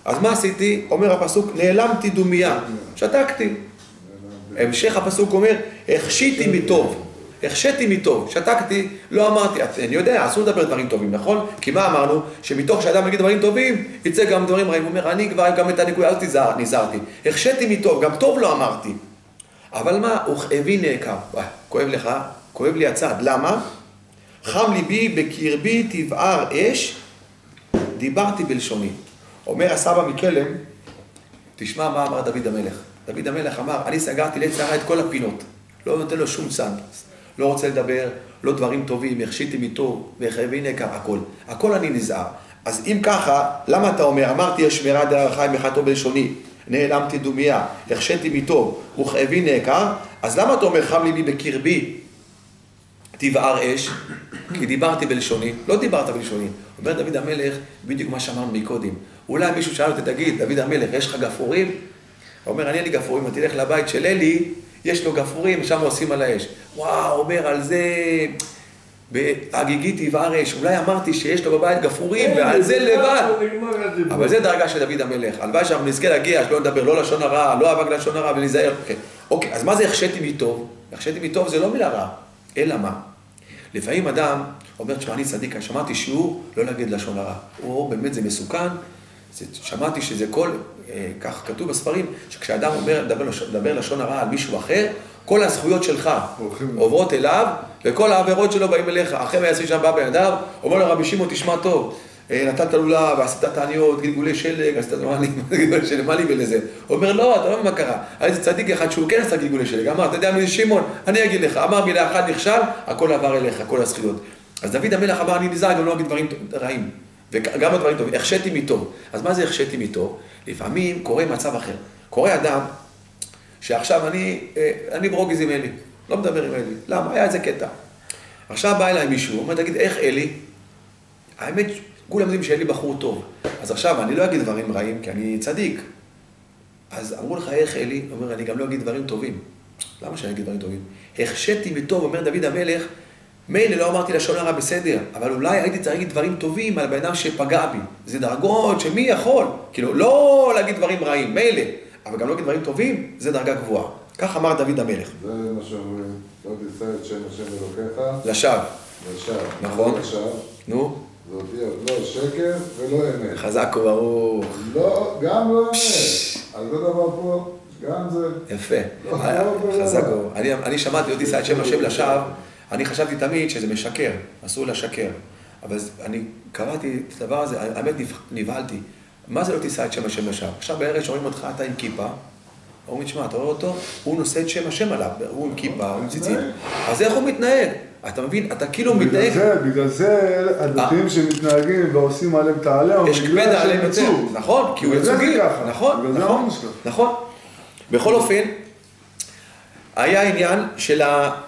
אז מה עשיתי? אומר הפסוק, נעלמתי דומיה, שתקתי. המשך הפסוק אומר, החשיתי מטוב. החשיתי מטוב, שתקתי, לא אמרתי, אני יודע, אסור לדבר דברים טובים, נכון? כי מה אמרנו? שמתוך שאדם יגיד דברים טובים, יצא גם דברים רעים. הוא אומר, אני כבר גם את הנקודה הזאת נזהרתי. החשיתי מטוב, גם טוב לא אמרתי. אבל מה? וכאבי נעקר. כואב לך, כואב לי הצד. למה? חם ליבי בקרבי תבער אש, דיברתי בלשוני. אומר הסבא מקלם, תשמע מה אמר דוד המלך. דוד המלך אמר, אני סגרתי לעת צרה את כל הפינות. לא נותן לו שום צאן. לא רוצה לדבר, לא דברים טובים, החשיתי מטוב, וכאבי נעקר, הכל. הכל אני נזהר. אז אם ככה, למה אתה אומר, אמרתי אשמרה דרכי מחתו בלשוני, נעלמתי דומיה, החשיתי מטוב, וכאבי נעקר, אז למה אתה אומר, חם ליבי בקרבי, תבער אש, כי דיברתי בלשוני, לא דיברת בלשוני. אומר דוד המלך, בדיוק מה שאמרנו מקודם. אולי מישהו שאל אותי, תגיד, דוד המלך, יש לך גפרורים? הוא אומר, אני אין לי גפרורים, תלך לבית של אלי, יש לו גפרורים, שם עושים על האש. וואו, אומר על זה, בהגיגית תבער אש, אולי אמרתי שיש לו בבית גפרורים, ועל זה לבד. אבל זה דרגה של דוד המלך. הלוואי שאנחנו נזכה להגיע, שלא נדבר, לא לשון הרע, לא אבק לשון הרע, ולהיזהר. אוקיי, אז מה זה החשיתי מטוב? החשיתי מטוב זה לא מילה רע, אלא מה? לפעמים אדם אומר, תשמע, אני צדיק, שמעתי שיעור, לא להגיד לשון הרע. או באמת זה מסוכן, שמעתי שזה כל, כך כתוב בספרים, שכשאדם מדבר לשון הרע על מישהו אחר, כל הזכויות שלך עוברות אליו, וכל העבירות שלו באים אליך. אחרי 120 שנה בא בן אדם, אומר לו רבי שמעון, תשמע טוב, נתת לולב, עשית תעניות, גלגולי שלג, עשית גלגולי שלג, מה לי ולזה? הוא אומר, לא, אתה לא מבין מה קרה. היה איזה צדיק אחד שהוא כן עשה גלגולי שלג, אמר, אתה יודע מי זה שמעון? אני אגיד לך, אמר מילה אחת נכשל, הכל עבר אליך, כל הזכויות. אז דוד המלך אמר, אני נזהר, גם לא אגיד דברים רעים. וגם הדברים טובים, החשיתי מטוב. אז מה זה החשיתי מטוב? לפעמים קורה מצב אחר. קורה אדם שעכשיו אני ברוגז עם אלי, לא מדבר עם אלי. למה? היה איזה קטע. עכשיו בא אליי מישהו, אומר, תגיד, איך אלי? האמת, כולם יודעים שאלי בחור טוב. אז עכשיו אני לא אגיד דברים רעים, כי אני צדיק. אז אמרו לך, איך אלי? הוא אומר, אני גם לא אגיד דברים טובים. למה שאני אגיד דברים טובים? החשיתי מטוב, אומר דוד המלך, מילא לא אמרתי לשון הרע בסדר, אבל אולי הייתי צריך להגיד דברים טובים על בן אדם שפגע בי. זה דרגות שמי יכול? כאילו, לא להגיד דברים רעים, מילא, אבל גם לא להגיד דברים טובים, זה דרגה גבוהה. כך אמר דוד המלך. זה מה שאומרים, לא תישא את שם השם אלוקיך. לשווא. לשווא. נכון. לשווא. נו. זה אותיות, לא שקר ולא אמת. חזק וברוך. לא, גם לא אמת. אז זה דבר פה, גם זה. יפה. חזק וברוך. אני שמעתי, לא תישא את שם השם לשווא. אני חשבתי תמיד שזה משקר, אסור לשקר. אבל אני קראתי את הדבר הזה, האמת נבהלתי. מה זה לא תישא את שם השם לשווא? עכשיו בערב שרואים אותך, אתה עם כיפה, אומרים, תשמע, אתה רואה אותו? הוא נושא את שם השם עליו, הוא עם כיפה, הוא עם ציצית. אז איך הוא מתנהג? אתה מבין? אתה כאילו מתנהג... בגלל זה הדתיים שמתנהגים ועושים עליהם את העליהם, יש קפדה עליהם יותר. נכון, כי הוא יצוגי. נכון, נכון. נכון. בכל אופן, היה עניין של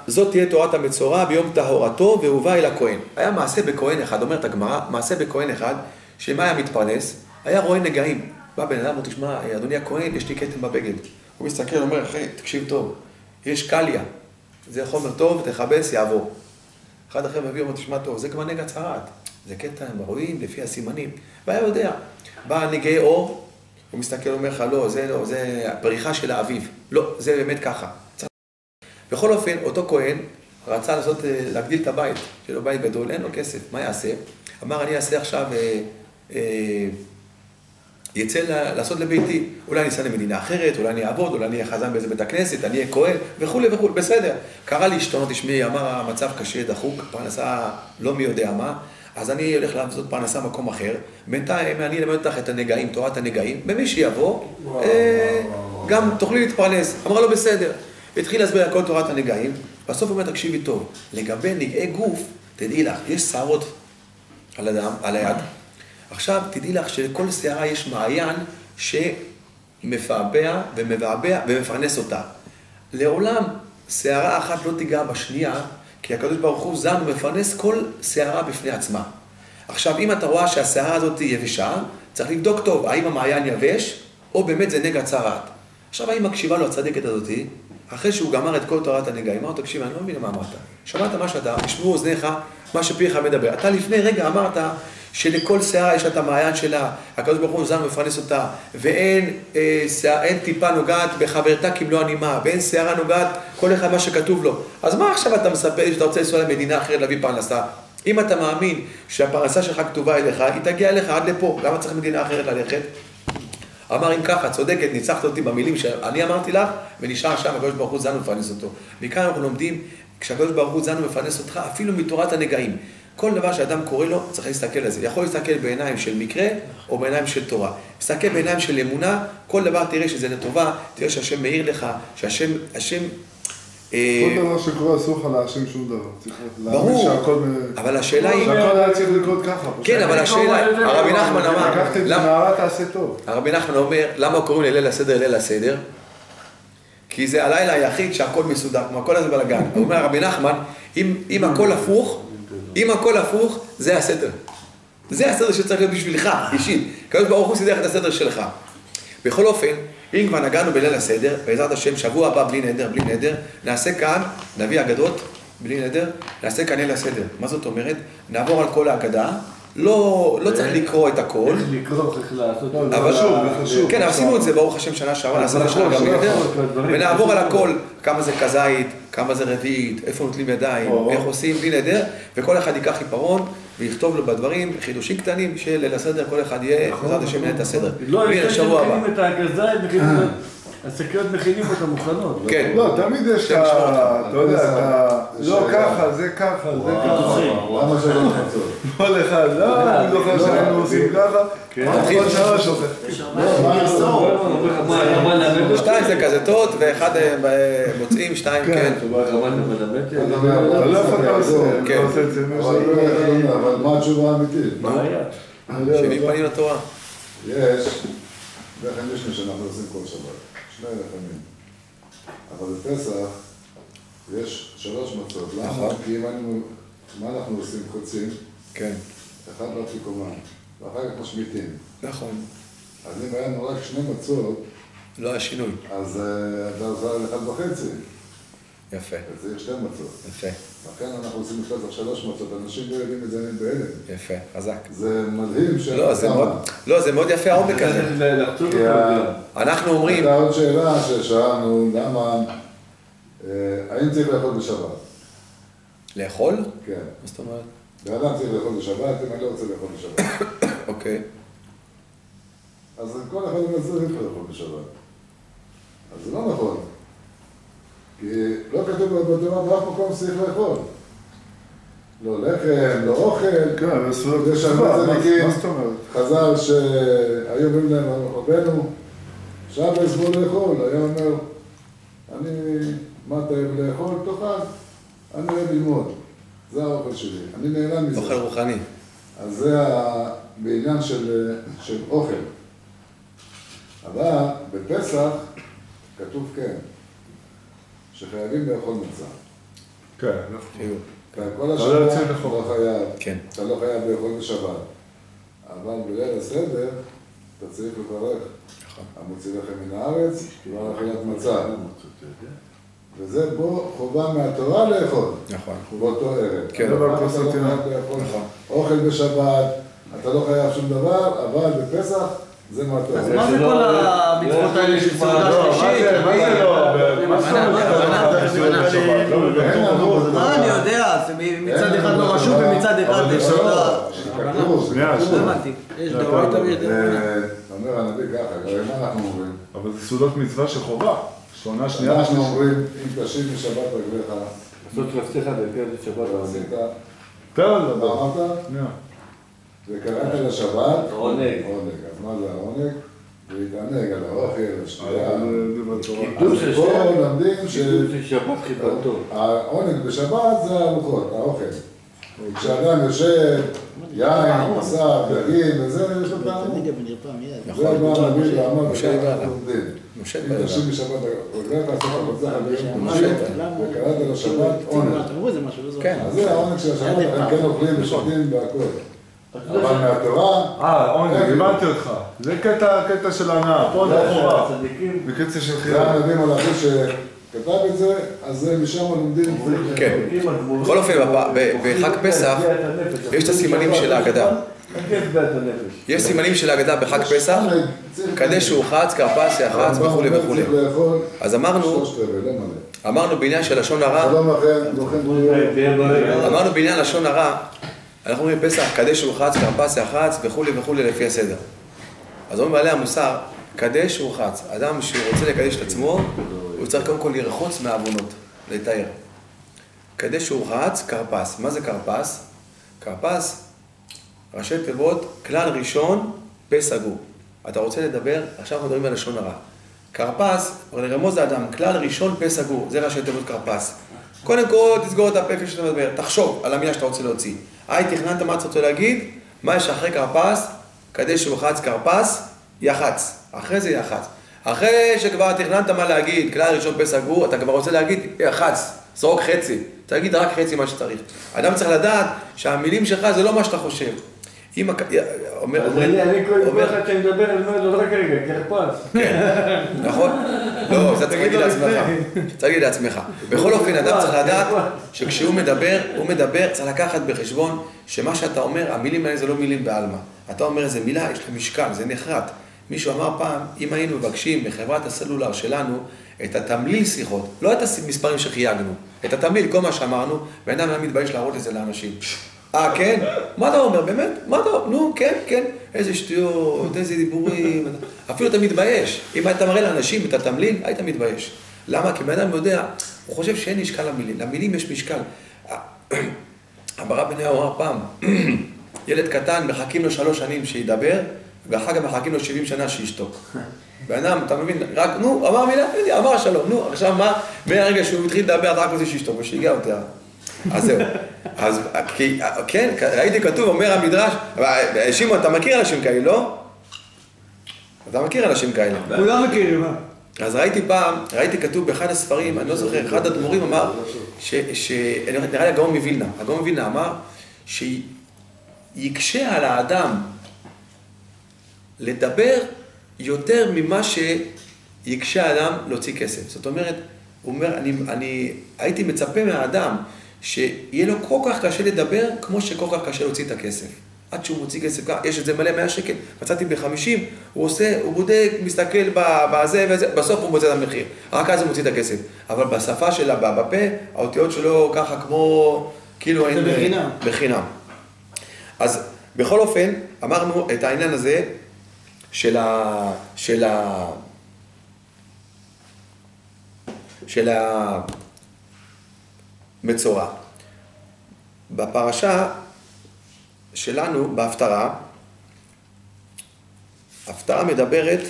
זאת תהיה תורת המצורע ביום טהרתו והובא אל הכהן. היה מעשה בכהן אחד, אומרת הגמרא, מעשה בכהן אחד, שמה היה מתפרנס? היה רואה נגעים. בא בן אדם, הוא תשמע, אדוני הכהן, יש לי כתם בבגד. הוא מסתכל, אומר, אחי, תקשיב טוב, יש קליה, זה חומר טוב, תכבס, יעבור. אחד אחר מביא, אומר, תשמע טוב, זה כבר נגע צרעת. זה קטע, הם רואים לפי הסימנים. והיה יודע, בא נגעי אור, הוא מסתכל, אומר לך, לא, זה הפריחה של האביב. לא, זה באמת ככה. בכל אופן, אותו כהן רצה להגדיל את הבית, שלו בית גדול, אין לו כסף, מה יעשה? אמר, אני אעשה עכשיו, יצא לעשות לביתי, אולי אני אסע למדינה אחרת, אולי אני אעבוד, אולי אני אהיה חזן באיזה בית הכנסת, אני אהיה כהן, וכו' וכו', בסדר. קרא לי אשתו, תשמעי, אמר, המצב קשה, דחוק, פרנסה לא מי יודע מה, אז אני הולך לעשות פרנסה במקום אחר, בינתיים אני אלמד אותך את הנגעים, תורת הנגעים, ומי שיבוא, גם תוכלי להתפרנס. אמרה לו, בסדר. התחיל להסביר הכל תורת הנגעים, בסוף הוא אומר, תקשיבי טוב, לגבי נגעי גוף, תדעי לך, יש שערות על הדם, על היד. עכשיו, תדעי לך שלכל שערה יש מעיין שמפעבע ומבעבע ומפרנס אותה. לעולם, שערה אחת לא תיגע בשנייה, כי הקדוש ברוך הוא זן ומפרנס כל שערה בפני עצמה. עכשיו, אם אתה רואה שהשערה הזאת יבשה, צריך לבדוק טוב, האם המעיין יבש, או באמת זה נגע צרעת. עכשיו, האם מקשיבה לו הצדקת הזאת, אחרי שהוא גמר את כל תורת הנגעים, אמר לו, תקשיב, אני לא מבין מה אמרת. שמעת מה שאתה, תשמעו אוזניך, מה שפיך מדבר. אתה לפני רגע אמרת שלכל שערה יש את המעיין שלה, הקדוש ברוך הוא זן ומפרנס אותה, ואין טיפה נוגעת בחברתה כמלוא הנימה, ואין שערה נוגעת כל אחד מה שכתוב לו. אז מה עכשיו אתה מספר שאתה רוצה לנסוע למדינה אחרת להביא פרנסה? אם אתה מאמין שהפרנסה שלך כתובה אליך, היא תגיע אליך עד לפה, למה צריך מדינה אחרת ללכת? אמר, אם ככה, צודקת, ניצחת אותי במילים שאני אמרתי לך, ונשאר שם, הקדוש ברוך הוא זן ומפרנס אותו. מכאן אנחנו לומדים, כשהקדוש ברוך הוא זן ומפרנס אותך, אפילו מתורת הנגעים. כל דבר שאדם קורא לו, צריך להסתכל על זה. יכול להסתכל בעיניים של מקרה, או בעיניים של תורה. להסתכל בעיניים של אמונה, כל דבר תראה שזה לטובה, תראה שהשם מאיר לך, שהשם... כל דבר שקורה אסור לך להאשים שום דבר. ברור, אבל השאלה היא... שהכל היה צריך לקרות ככה. כן, אבל השאלה, הרבי נחמן אמר... לקחת את נערה תעשה טוב. הרבי נחמן אומר, למה קוראים לליל הסדר ליל הסדר? כי זה הלילה היחיד שהכל מסודר, כמו הכל הזה בלגן. הוא אומר, הרבי נחמן, אם הכל הפוך, זה הסדר. זה הסדר שצריך להיות בשבילך, אישית. הקדוש ברוך הוא סידר את הסדר שלך. בכל אופן, אם כבר נגענו בליל הסדר, בעזרת השם, שבוע הבא בלי נדר, נעשה כאן, נביא אגדות, בלי נדר, נעשה כאן ליל הסדר. מה זאת אומרת? נעבור על כל ההגדה, לא צריך לקרוא את הכל. איך לקרוא, צריך לעשות... אבל חשוב. כן, עשינו את זה, ברוך השם, שנה שעברה, נעשה לשנה גם נדר, ונעבור על הכל, כמה זה כזית, כמה זה רביעית, איפה נוטלים ידיים, איך עושים בלי נדר, וכל אחד ייקח עיפרון, ויכתוב לו בדברים, חידושים קטנים, של ליל הסדר, כל אחד יהיה, בעזרת השם, מנהל את הסדר. לא, יש שבוע הבא. מכינים את הכזית, השקיות מכינים אותה מוכנות. כן. לא, תמיד יש את ה... אתה יודע, לא ככה, זה ככה, זה ככה. למה שלא נחצות? כל אחד, לא, אני זוכר שהיינו עושים ככה. כל שעה שופט. שתיים זה כזתות, ואחד מוצאים, שתיים כן. אבל לא איפה אתה עושה, אתה עושה את זה. אבל מה התשובה האמיתית? שבעים פנים לתורה. יש, לחם משנה שאנחנו עושים כל שבת, שני לחמים. אבל בפסח יש 3 מצות. למה? כי מה אנחנו עושים? חוצים. כן. אחד באפיקומן, ואחר כך משמיטים. נכון. אז אם היה לנו רק 2 מצות, לא היה שינוי. אז אתה עושה על 1.5. יפה. וצריך 2 מצות. יפה. לכן אנחנו עושים בפסח 3 מצות, אנשים לא יודעים את זה בהלם. יפה, חזק. זה מדהים ש... לא, זה מאוד יפה העומק הזה. אנחנו אומרים... הייתה עוד שאלה ששאלנו, למה... האם צריך לאכול בשבת? לאכול? כן. מה זאת אומרת? באדם צריך לאכול בשבת, אם אני לא רוצה לאכול בשבת. אוקיי. אז כל אחד אומר, צריך לאכול בשבת. אז זה לא נכון. כי לא כתוב בתורה באף מקום שצריך לאכול. לא לחם, לא אוכל. כן, אבל זכויות יש הרבה צדיקים, מה זאת אומרת? חז"ל שהיו אומרים להם, רבנו, שבס בוא לאכול, היה אומר, מה אתה אוהב לאכול? תאכל, אני אוהב ללמוד. זה האוכל שלי, אני נהנה מזה. אוכל רוחני. אז זה בעניין של אוכל. אבל בפסח כתוב כן, שחייבים לאכול מצה. כן, נכון. כל לא השנה יוצא אתה לחול. לא חייב, כן. אתה לא חייב לאכול בשבת. אבל בליל הסדר אתה צריך לברך המוציא לכם מן הארץ, כבר אכילת מצה. וזה בו חובה מהתורה לאכול. נכון. באותו ערב. כן. אתה לא חייב לאכול אוכל בשבת, אתה לא חייב שום דבר, אבל בפסח זה מהתורה. אז מה זה כל המצוות האלה של סעודה שלישית? מה זה לא? מה זה אני יודע, זה מצד אחד לא רשום ומצד אחד סעודה. לא הבנתי. יש דאורייתא ויש דאורייתא. אומר הנביא ככה, מה אנחנו אומרים? אבל זה סעודות מצווה של חובה. שונה שנייה. אנחנו אומרים, אם תשיב משבת רגליך, לעשות חפציך לקראת שבת עשית, תן מה לדבר. אמרת? וקראת לשבת, עונג. אז מה זה העונג? להתענג על האוכל, השתייה. קידוש אז פה השם, לומדים קידוש שבת חיבתו. שהעונג בשבת זה הארוחות, האוכל. כשאדם יושב, יין, בשר, דגים וזה, יש לו טעם. זה מה נביא לעמוד וככה אנחנו לומדים. אם תשיב בשבת רגליך, לעשות המצח ביום חמישי, וקראת לשבת עונג. כן. אז זה העונג של השבת, הם כן אוכלים ושותים והכל. אבל מהתורה, עונג, הבנתי אותך. זה קטע של הנאה. פה זה חובה. בקצה של זה חייה. הנביא מלאכי שכתב את זה, אז זה משם לומדים. כן. בכל אופן, בחג פסח יש את הסימנים של ההגדה. יש סימנים של ההגדה בחג פסח, קדש ורחץ, כרפס, יחץ וכו' וכו'. אז אמרנו בעניין של לשון הרע, שלום לכם, ברוכים בריאות. אמרנו בעניין לשון הרע, אנחנו אומרים פסח, קדש ורחץ, כרפס, יחץ וכו' וכו' לפי הסדר. אז אומרים בעלי המוסר, קדש ורחץ. אדם שהוא רוצה לקדש את עצמו, הוא צריך קודם כל לרחוץ מהעוונות, לתאר. קדש ורחץ, כרפס. מה זה כרפס? כרפס, ראשי תיבות, כלל ראשון, פה סגור. אתה רוצה לדבר, עכשיו אנחנו מדברים על לשון הרע. כרפס, לרמוז לאדם, כלל ראשון, פה סגור. זה ראשי תיבות כרפס. קודם כל, תסגור את הפה כפי שאתה מדבר. תחשוב על המילה שאתה רוצה להוציא. תכננת מה אתה רוצה להגיד? מה יש אחרי כרפס? קדש ורחץ, כרפס, יחץ. אחרי זה יחץ. אחרי שכבר תכננת מה להגיד, כלל ראשון, פה סגור, אתה כבר רוצה להגיד יחץ. זרוק חצי. תגיד רק חצי מה שצריך. האדם צריך לדעת שהמילים שלך זה לא מה שאתה חושב. אם אני כל אחד שאני מדבר, אני אומר לו רק רגע, כרפס. כן, נכון? לא, זה צריך להגיד לעצמך. צריך להגיד לעצמך. בכל אופן, אדם צריך לדעת שכשהוא מדבר, הוא מדבר, צריך לקחת בחשבון שמה שאתה אומר, המילים האלה זה לא מילים בעלמא. אתה אומר איזה מילה, יש לה משקל, זה נחרט. מישהו אמר פעם, אם היינו מבקשים בחברת הסלולר שלנו את התמליל שיחות, לא את המספרים שחייגנו, את התמליל, כל מה שאמרנו, ואינם היה מתבייש להראות את זה לאנשים. כן? מה אתה אומר? באמת? מה אתה אומר? נו, כן, כן. איזה שטויות, איזה דיבורים. אפילו אתה מתבייש. אם היית מראה לאנשים את התמליל, היית מתבייש. למה? כי בן אדם יודע, הוא חושב שאין משקל למילים. למילים יש משקל. הרב בניהו אמר פעם, ילד קטן, מחכים לו 3 שנים שידבר, ואחר כך מחכים לו 70 שנה שישתוק. בן אדם, אתה מבין, רק, נו, אמר מילה, אמר שלום, נו, עכשיו מה? מהרגע שהוא התחיל לדבר, אתה רק רוצה שישתוק, ושיגע אותי. אז זהו. אז, כן, ראיתי כתוב, אומר המדרש, שמעון, אתה מכיר אנשים כאלה, לא? אתה מכיר אנשים כאלה. כולם מכירים, מה? אז ראיתי כתוב באחד הספרים, אני לא זוכר, אחד הדמורים אמר, נראה לי הגאון מווילנה, הגאון מווילנה אמר, שיקשה על האדם לדבר יותר ממה שיקשה האדם להוציא כסף. זאת אומרת, הוא אומר, אני הייתי מצפה מהאדם שיהיה לו כל כך קשה לדבר, כמו שכל כך קשה להוציא את הכסף. עד שהוא מוציא כסף, יש את זה מלא 100 שקל, מצאתי ב50, הוא בודק, מסתכל בזה וזה, בסוף הוא מוצא את המחיר. רק אז הוא מוציא את הכסף. אבל בשפה שלה, בפה, האותיות שלו ככה כמו, כאילו אין... זה בחינם. בחינם. אז בכל אופן, אמרנו את העניין הזה של המצורע. בפרשה שלנו, בהפטרה, ההפטרה מדברת,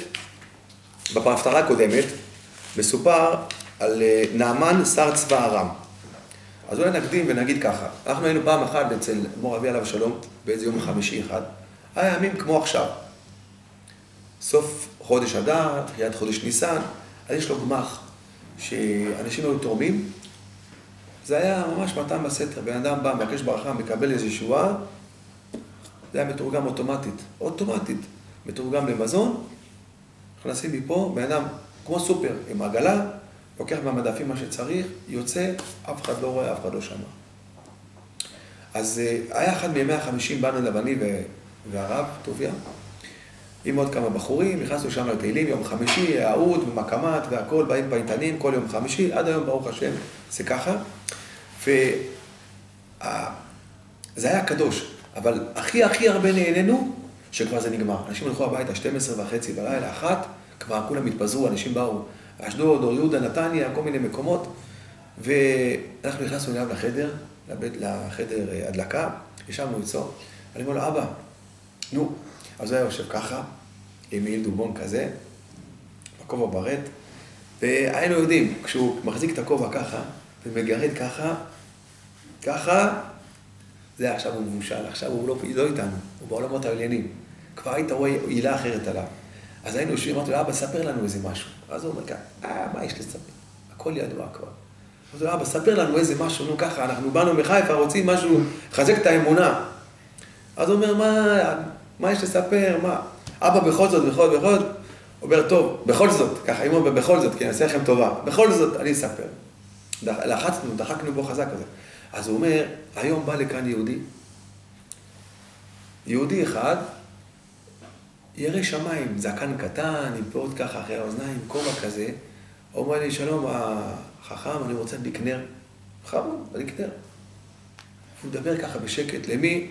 בהפטרה הקודמת, מסופר על נעמן שר צבא ארם. אז אולי נקדים ונגיד ככה, אנחנו היינו פעם אחת אצל מור אבי עליו השלום, באיזה יום חמישי אחד, היה ימים כמו עכשיו. סוף חודש אדר, תחילת חודש ניסן, אז יש לו גמח. שאנשים היו תורמים, זה היה ממש מתן בסתר. בן אדם בא, מבקש ברכה, מקבל איזו ישועה, זה היה מתורגם אוטומטית. מתורגם למזון, נכנסים מפה, בן אדם כמו סופר, עם עגלה, לוקח מהמדפים מה שצריך, יוצא, אף אחד לא רואה, אף אחד לא שמע. אז היה אחד מימי ה-50, באנו לבני והרב, טוביה, עם עוד כמה בחורים, נכנסנו שם לתהילים, יום חמישי, העוד, במקמת והכל, באים פעיתנים, כל יום חמישי, עד היום ברוך השם, זה ככה. וזה היה קדוש, אבל הכי הרבה נהנינו, שכבר זה נגמר. אנשים הלכו הביתה, 12:30 בלילה, 1, כבר כולם התפזרו, אנשים באו, אשדוד, אור יהודה, נתניה, כל מיני מקומות, ואנחנו נכנסנו אליו לחדר הדלקה, ישבנו איתו, אני אומר לו, אבא, נו, אז הוא היה יושב ככה, עם מעיל דובון כזה, בכובע ברט, והיינו יודעים, כשהוא מחזיק את הכובע ככה, ומגרד ככה, זה עכשיו הוא מבושל, עכשיו הוא לא איתנו, הוא בעולמות העליינים. כבר היית רואה עילה אחרת עליו. אז היינו יושבים, אמרתי לו, אבא, ספר לנו איזה משהו. אז הוא אומר כאן, מה יש לספר? הכל ידוע כבר. אז הוא אומר, אבא, ספר לנו איזה משהו, נו ככה, אנחנו באנו מחיפה, רוצים משהו, חזק את האמונה. אז הוא אומר, מה יש לספר, מה? אבא, בכל זאת, הוא אומר, טוב, בכל זאת, ככה, אם הוא אומר, בכל זאת, כי אני אעשה לכם טובה, בכל זאת, אני אספר. דחקנו בו חזק כזה. אז הוא אומר, היום בא לכאן יהודי אחד, ירא שמיים, זקן קטן, עם פאות ככה אחרי האוזניים, כובע כזה, הוא אומר לי, שלום, החכם, אני רוצה להדליק נר. חכם, להדליק נר. הוא מדבר ככה בשקט, למי?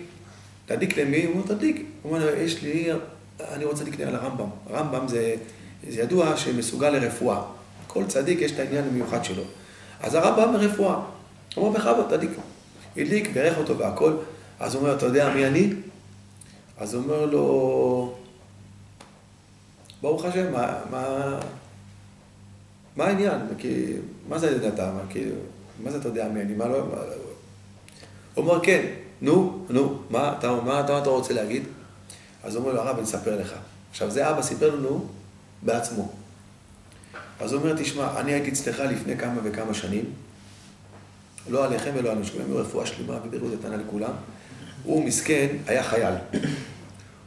להדליק למי? הוא אומר, תדליק. הוא אומר, אני רוצה להדליק נר לרמב"ם. הרמב"ם זה ידוע שמסוגל לרפואה. כל צדיק יש את העניין המיוחד שלו. אז הרמב"ם ברפואה. הוא אומר, בכבוד, תדליק. הדליק, ברך אותו והכל. אז הוא אומר, אתה יודע מי אני? אז הוא אומר לו, ברוך השם, מה העניין? מה זה ידעת? מה זה אתה יודע מי אני? מה לא? הוא אומר, כן, נו, מה אתה רוצה להגיד? אז הוא אומר לו, הרב, אני אספר לך. עכשיו, זה אבא סיפר לנו בעצמו. אז הוא אומר, תשמע, אני הייתי אצלך לפני כמה וכמה שנים, לא עליכם ולא עלינו, שכולם היו רפואה שלמה ובריאות איתנה לכולם. הוא מסכן, היה חייל.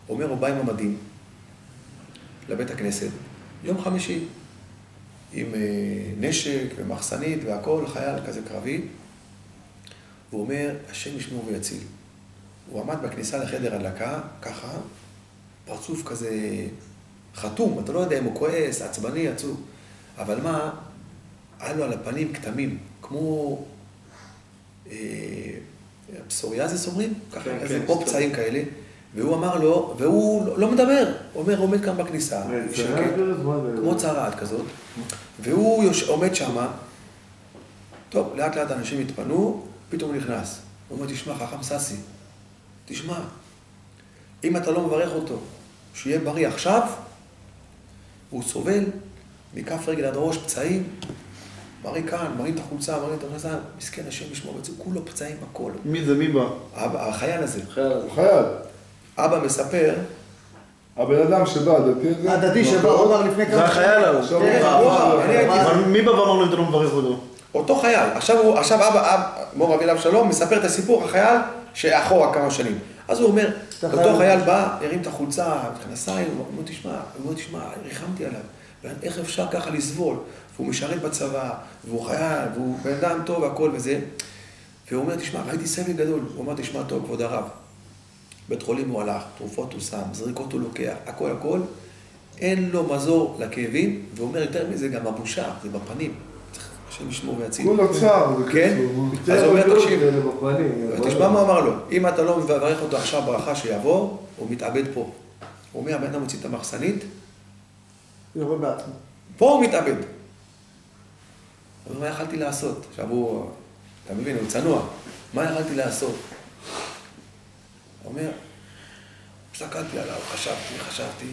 הוא אומר, הוא בא עם המדים לבית הכנסת, יום חמישי, עם נשק ומחסנית והכל, חייל כזה קרבי. והוא אומר, השם ישמור ויציל. הוא עמד בכניסה לחדר הדלקה, ככה, פרצוף כזה חתום, אתה לא יודע אם הוא כועס, עצבני, עצוב. אבל מה, היה לו על הפנים כתמים, כמו פסוריאזיס אומרים, ככה, איזה פה פצעים כאלה, והוא אמר לו, והוא לא מדבר, הוא אומר, עומד כאן בכניסה, כמו צרעת כזאת, והוא עומד שמה, טוב, לאט לאט אנשים התפנו, פתאום הוא נכנס, הוא אומר, תשמע, חכם ססי, תשמע, אם אתה לא מברך אותו, שיהיה בריא עכשיו, הוא סובל מכף רגל עד ראש, פצעים, מראה כאן, מראים את החולצה, מראים את החולצה, מסכן השם ישמור בצור, כולו פצעים, הכל. מי זה, מי בא? החייל הזה. חייל. אבא מספר. הבן אדם שבא, הדתי הזה? הדתי שבא, הוא אמר לפני כמה... זה החייל ההוא. אבל מי בא ואמר לו אם אתה לא מברך אותו? אותו חייל. עכשיו אבא, מור אבי אליו שלום, מספר את הסיפור, החייל שאחורה כמה שנים. אז הוא אומר, אותו חייל בא, הרים את החולצה, מכנסיים, הוא אומר, תשמע, ריחמתי עליו. איך אפשר ככה לסבול? והוא משרת בצבא, והוא חייל, והוא בן אדם טוב, הכל וזה. והוא אומר, תשמע, ראיתי סבל גדול. הוא אומר, תשמע טוב, כבוד הרב. בית חולים הוא הלך, תרופות הוא שם, זריקות הוא לוקח, הכל. אין לו מזור לכאבים, והוא אומר, יותר מזה, גם הבושה, זה בפנים. צריך השם ישמור ויציל. כולו צער. כן? אז הוא אומר, תקשיב, תשמע מה אמר לו. אם אתה לא מברך אותו עכשיו ברכה שיעבור, הוא מתאבד פה. הוא אומר, הבן אדם מוציא את המחסנית, יורד בעצמו. פה הוא מתאבד. מה יכלתי לעשות? עכשיו הוא, אתה מבין, הוא צנוע. מה יכלתי לעשות? הוא אומר, הסתכלתי עליו, חשבתי,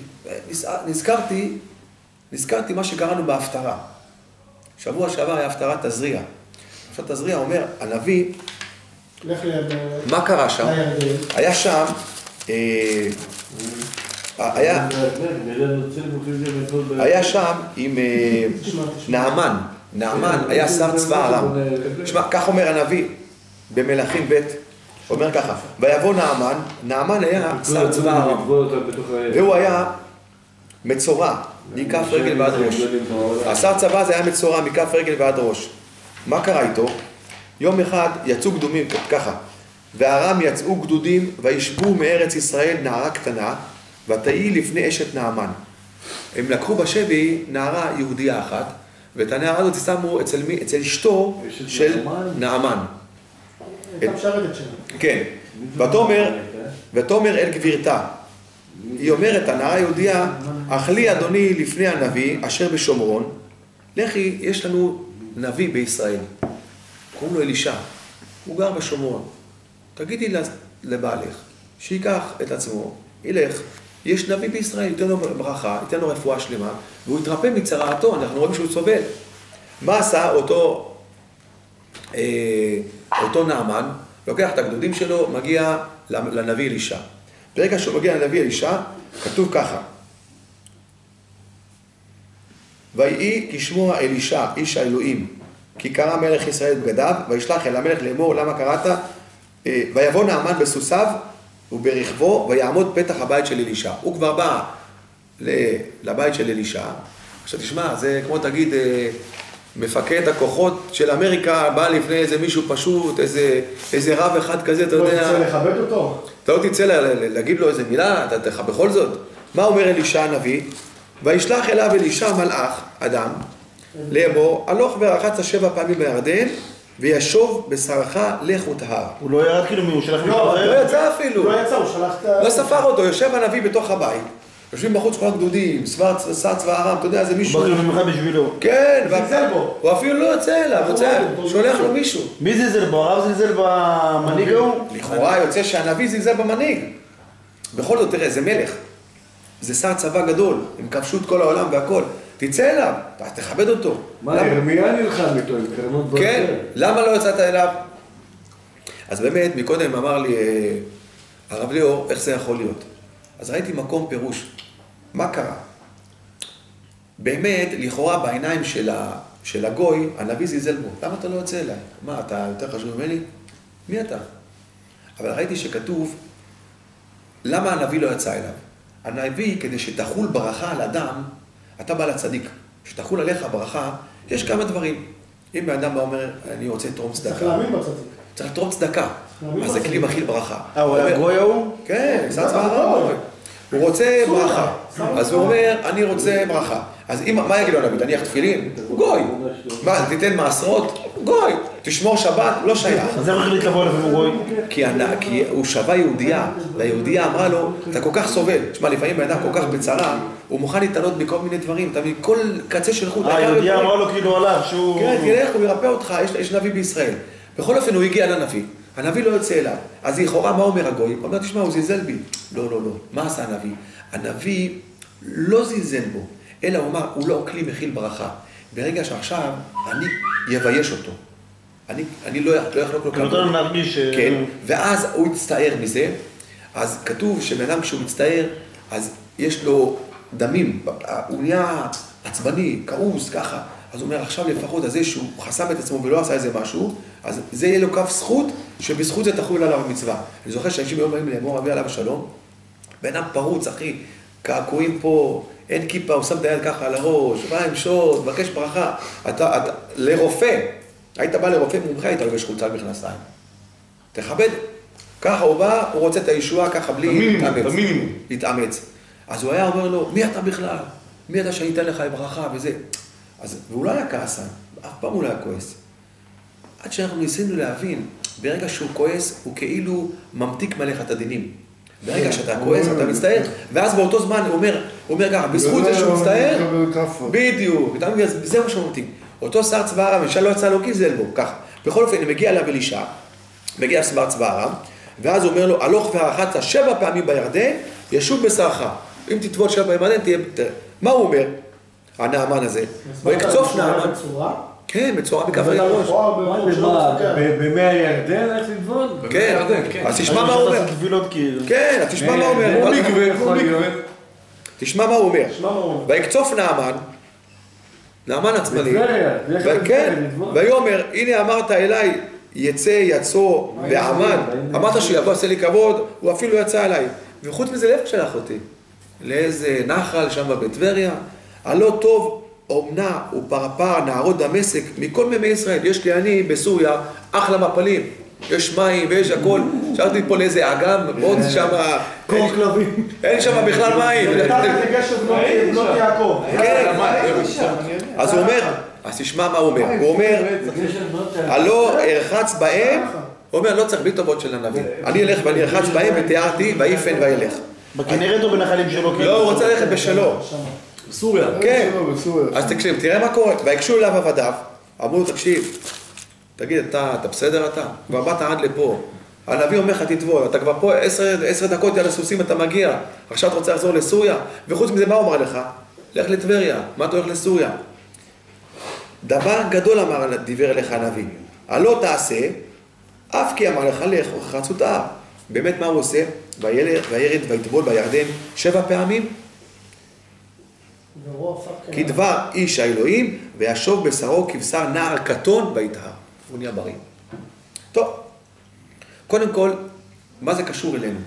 נזכרתי מה שקראנו בהפטרה. שבוע שעבר היה הפטרת תזריע. הפטרת תזריע אומר, הנביא, מה קרה שם? היה שם, היה שם עם נעמן נעמן היה שר צבא ארם. תשמע, כך אומר הנביא במלכים ב', אומר ככה, ויבוא נעמן, נעמן היה שר צבא ארם, והוא היה מצורע, מכף רגל ועד ראש. השר צבא זה היה מצורע, מכף רגל ועד ראש. מה קרה איתו? יום אחד יצאו גדודים, ככה, וארם יצאו גדודים וישבו מארץ ישראל נערה קטנה, ותהי לפני אשת נעמן. הם לקחו בשבי נערה יהודייה אחת, ואת הנערה הזאת שמו אצל אשתו של נעמן. הייתה משרתת שלה. כן, ותאמר אל גבירתה. היא אומרת, הנערה היהודייה, אכלי אדוני לפני הנביא אשר בשומרון, לכי, יש לנו נביא בישראל, קוראים לו אלישע, הוא גר בשומרון. תגידי לבעלך, שיקח את עצמו, ילך, יש נביא בישראל, ייתן לו ברכה, ייתן לו רפואה שלמה, והוא יתרפא מצרעתו, אנחנו רואים שהוא סובל. מה עשה אותו נעמן? לוקח את הגדודים שלו, מגיע לנביא אלישע. ברגע שהוא מגיע לנביא אלישע, כתוב ככה, ויהי כשמוע אלישע, איש האלוהים, כי קרא מלך ישראל בגדיו, וישלח אל המלך לאמור, למה קראת? ויבוא נעמן בסוסיו וברכבו, ויעמוד פתח הבית של אלישע. הוא כבר בא לבית של אלישע. עכשיו תשמע, זה כמו תגיד, מפקד הכוחות של אמריקה בא לפני איזה מישהו פשוט, איזה רב אחד כזה, אתה יודע. לא תצא לכבד אותו? אתה לא תצא להגיד לו איזה מילה, אתה בכל זאת. מה אומר אלישע הנביא? וישלח אליו אלישע מלאך, אדם, לאמור, הלוך ורחץ 7 פעמים בירדן, וישוב בשרך לך וטהר. הוא לא ירד כאילו הוא שלח לא יצא אפילו. הוא לא יצא, הוא שלח את... לא ספר אותו, יושב הנביא בתוך הבית. יושבים בחוץ כל הגדודים, שר צבא ארם, אתה יודע, זה מישהו... הוא בא במיוחד בשבילו. כן, זלזל בו. הוא אפילו לא יוצא אליו, שולח לו מישהו. מי זלזל בו? הרב זלזל במנהיג ההוא? לכאורה יוצא שהנביא זלזל במנהיג. בכל זאת, תראה, זה מלך. זה שר צבא גדול, הם כבשו את כל העולם והכל. תצא אליו, תכבד אותו. מה, ירמיה נלחם איתו, עם קרנות ברזל? כן, למה לא יצאת אליו? אז באמת, מקודם אמר לי הרב ליאור, איך זה יכול להיות? אז ראיתי מקום פירוש. מה קרה? באמת, לכאורה בעיניים של הגוי, הנביא זלזל בו. למה אתה לא יוצא אליי? מה, אתה יותר חשוב ממני? מי אתה? אבל ראיתי שכתוב, למה הנביא לא יצא אליו? הנביא, כדי שתחול ברכה על אדם, אתה בא לצדיק. שתחול עליך ברכה, יש כמה דברים. אם האדם בא אומר, אני רוצה לתרום צדקה. צריך להאמין בצדיק. צריך לתרום צדקה. אז זה כלי מכיל ברכה. הוא היה גוי ההוא? כן, שר צבא ארם. הוא רוצה ברכה. אז הוא אומר, אני רוצה ברכה. אז מה יגיד לו הנביא? תניח תפילין? הוא גוי. מה, תיתן מעשרות? גוי. תשמור שבת? לא שייך. אז איך החליט לבוא אליו אם הוא גוי? כי הוא שווה יהודייה, והיהודייה אמרה לו, אתה כל כך סובל. תשמע, לפעמים בן אדם כל כך בצרה, הוא מוכן להתעלות בכל מיני דברים, אתה מבין, כל קצה של חוט. היהודייה אמרה לו כאילו עליו, שהוא... כן, תלך, הוא ירפא אותך, יש נביא בישראל. בכל אופן הוא הגיע לנביא, הנביא לא יוצא אליו. אז לכאורה מה אומר הגוי? הוא אומר, תשמע, הוא זלזל בי. לא, לא, לא. מה עשה הנביא? הנביא לא זלזל בו, אלא הוא אמר, הוא לא כלי מכיל ברכה. ברגע שעכשיו אני יבייש אותו. אני לא יחלוק לו כמה. נותן לו להרגיש... כן, ואז הוא יצטער מזה. אז כתוב שבן אדם כשהוא מצטער, אז יש לו דמים. הוא נהיה עצבני, כעוס, ככה. אז הוא אומר, עכשיו לפחות הזה שהוא חסם את עצמו ולא עשה איזה משהו, אז זה יהיה לו כף זכות, שבזכות זה תחול עליו המצווה. אני זוכר שאנשים היום באים לאמור אבי עליו השלום, בן אדם פרוץ, אחי, קעקועים פה, אין כיפה, הוא שם את היד ככה על הראש, בא עם שוט, מבקש ברכה. לרופא, היית בא לרופא מומחה, היית לובש חולצה במכנסיים. תכבד. ככה הוא בא, הוא רוצה את הישועה ככה בלי להתאמץ. אז הוא היה אומר לו, מי אתה בכלל? מי אתה שאני אתן לך ברכה וזה? והוא לא היה כעסן, אף פעם הוא לא היה כועס. עד שאנחנו ניסינו להבין, ברגע שהוא כועס, הוא כאילו ממתיק מלך את הדינים. ברגע שאתה כועס, אתה מצטער, ואז באותו זמן הוא אומר ככה, בזכות זה שהוא מצטער, בדיוק, זה מה שהוא ממתיק. אותו שר צבא ארם, אלישע לא יצא לו גזל בו, ככה. בכל אופן, הוא מגיע אליו אלישע, מגיע שר צבא ארם, ואז הוא אומר לו, הלוך ורחצת 7 פעמים בירדן, ישוב בשרך. אם תטבול 7 פעמים בירדן, תהיה... מה הוא אומר? הנעמן הזה. ויקצוף נעמן. כן, מצורע בכף הראש. במי הירדן איך לטבול? כן, אז תשמע מה הוא אומר. כן, אז תשמע מה הוא אומר. תשמע מה הוא אומר. ויקצוף נעמן, נעמן עצמני. בטבריה, כן, ויאמר, הנה אמרת אליי, יצא יצוא ועמד, אמרת שיבוא עשה לי כבוד, הוא אפילו יצא אליי. וחוץ מזה, לאיפה שלח אותי? לאיזה נחל שם בטבריה? הלא טוב אומנה ופרפר נערות דמשק מכל מימי ישראל. יש לי אני בסוריה אחלה מפלים, יש מים ויש הכל. שאלתי פה לאיזה אגם, עוד שם... קור כלבים. אין שם בכלל מים. מתחת לגשר בנות יעקב. אז הוא אומר, אז תשמע מה הוא אומר. הוא אומר, הלא ארחץ בהם, הוא אומר, לא צריך בלי טובות של הנביא. אני אלך ואני ארחץ בהם ותיארתי ויפן וילך. בכנרת או בנחלים שלו? לא, הוא רוצה ללכת בשלו. בסוריה. כן. אז תקשיב, תראה מה קורה. ויקשו אליו עבדיו, אמרו לו, תקשיב, תגיד, אתה בסדר אתה? כבר באת עד לפה. הנביא אומר לך, תטבול, אתה כבר פה 10 דקות על הסוסים, אתה מגיע. עכשיו אתה רוצה לחזור לסוריה? וחוץ מזה, מה הוא אמר לך? לך לטבריה. מה אתה הולך לסוריה? דבר גדול דיבר אליך הנביא. הלא תעשה, אף כי אמר לך, לך, רחצו את ההר. באמת מה הוא עושה? וירד ויטבול בירדן 7 פעמים. כדבר איש האלוהים, וישוב בשרו כבשר נער קטון ויטהר. הוא נהיה בריא. טוב, קודם כל, מה זה קשור אלינו?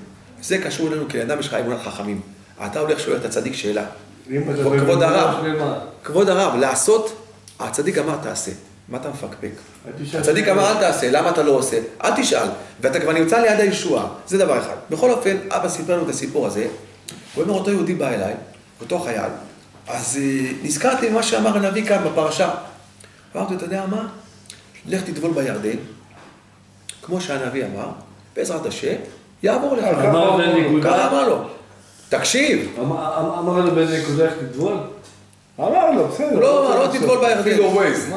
זה קשור אלינו כי לאדם יש לך אמונת חכמים. אתה הולך שואל את הצדיק שאלה. כבוד הרב, לעשות, הצדיק אמר תעשה. מה אתה מפקפק? הצדיק אמר אל תעשה, למה אתה לא עושה? אל תשאל. ואתה כבר נמצא ליד הישועה. זה דבר אחד. בכל אופן, אבא סיפר לנו את הסיפור הזה. הוא אומר, אותו יהודי בא אליי, אותו חייל, אז נזכרתי במה שאמר הנביא כאן בפרשה. אמרתי, אתה יודע מה? לך תטבול בירדן, כמו שהנביא אמר, בעזרת השם, יעבור לך. ככה אמר לו. תקשיב. אמר לו באיזה נקודה איך תטבול? אמר לו, בסדר. הוא לא אמר, לא תטבול בירדן.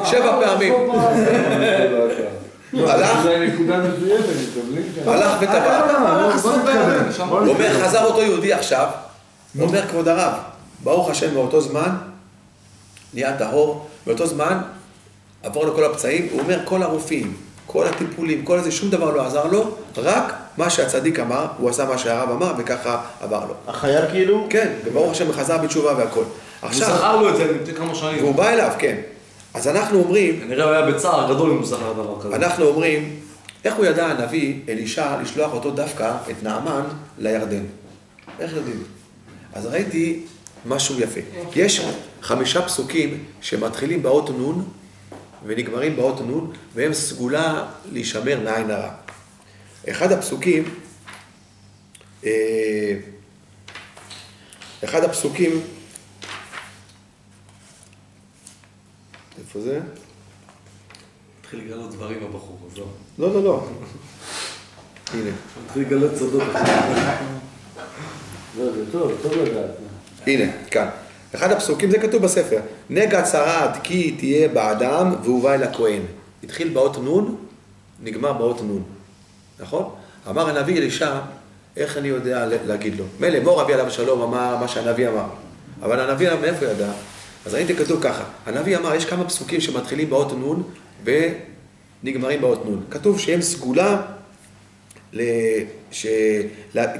7 פעמים. הלך וטבע. הוא אומר, חזר אותו יהודי עכשיו, הוא אומר, כבוד הרב, ברוך השם מאותו זמן, נהיה טהור, באותו זמן, עבור לו כל הפצעים, הוא אומר, כל הרופאים, כל הטיפולים, כל זה, שום דבר לא עזר לו, רק מה שהצדיק אמר, הוא עשה מה שהרב אמר, וככה עבר לו. החייל כאילו? כן, וברוך השם חזר בתשובה והכל. הוא זכר לו את זה לפני כמה שנים. והוא בא אליו, כן. אז אנחנו אומרים... כנראה הוא היה בצער גדול אם הוא זכר דבר כזה. אנחנו אומרים, איך הוא ידע הנביא, אלישע, לשלוח אותו דווקא, את נעמן, לירדן? איך יודעים? אז ראיתי משהו יפה. יש 5 פסוקים שמתחילים באות נון, ונגמרים באות נון, והם סגולה להישמר מעין הרע. אחד הפסוקים, איפה זה? התחיל לגלות דברים הבחור, אז לא. הנה. התחיל לגלות סודות. לא, זה טוב לדעת. הנה, כאן. אחד הפסוקים, זה כתוב בספר. נגע צרעת כי תהיה באדם והובא אל הכהן. התחיל באות נון, נגמר באות נון. נכון? אמר הנביא אלישע, איך אני יודע להגיד לו? מילא, מור רבי עליו שלום אמר מה שהנביא אמר. אבל הנביא מאיפה ידע? אז ראיתי כתוב ככה. הנביא אמר, יש כמה פסוקים שמתחילים באות נון ונגמרים באות נון. כתוב שהם סגולה,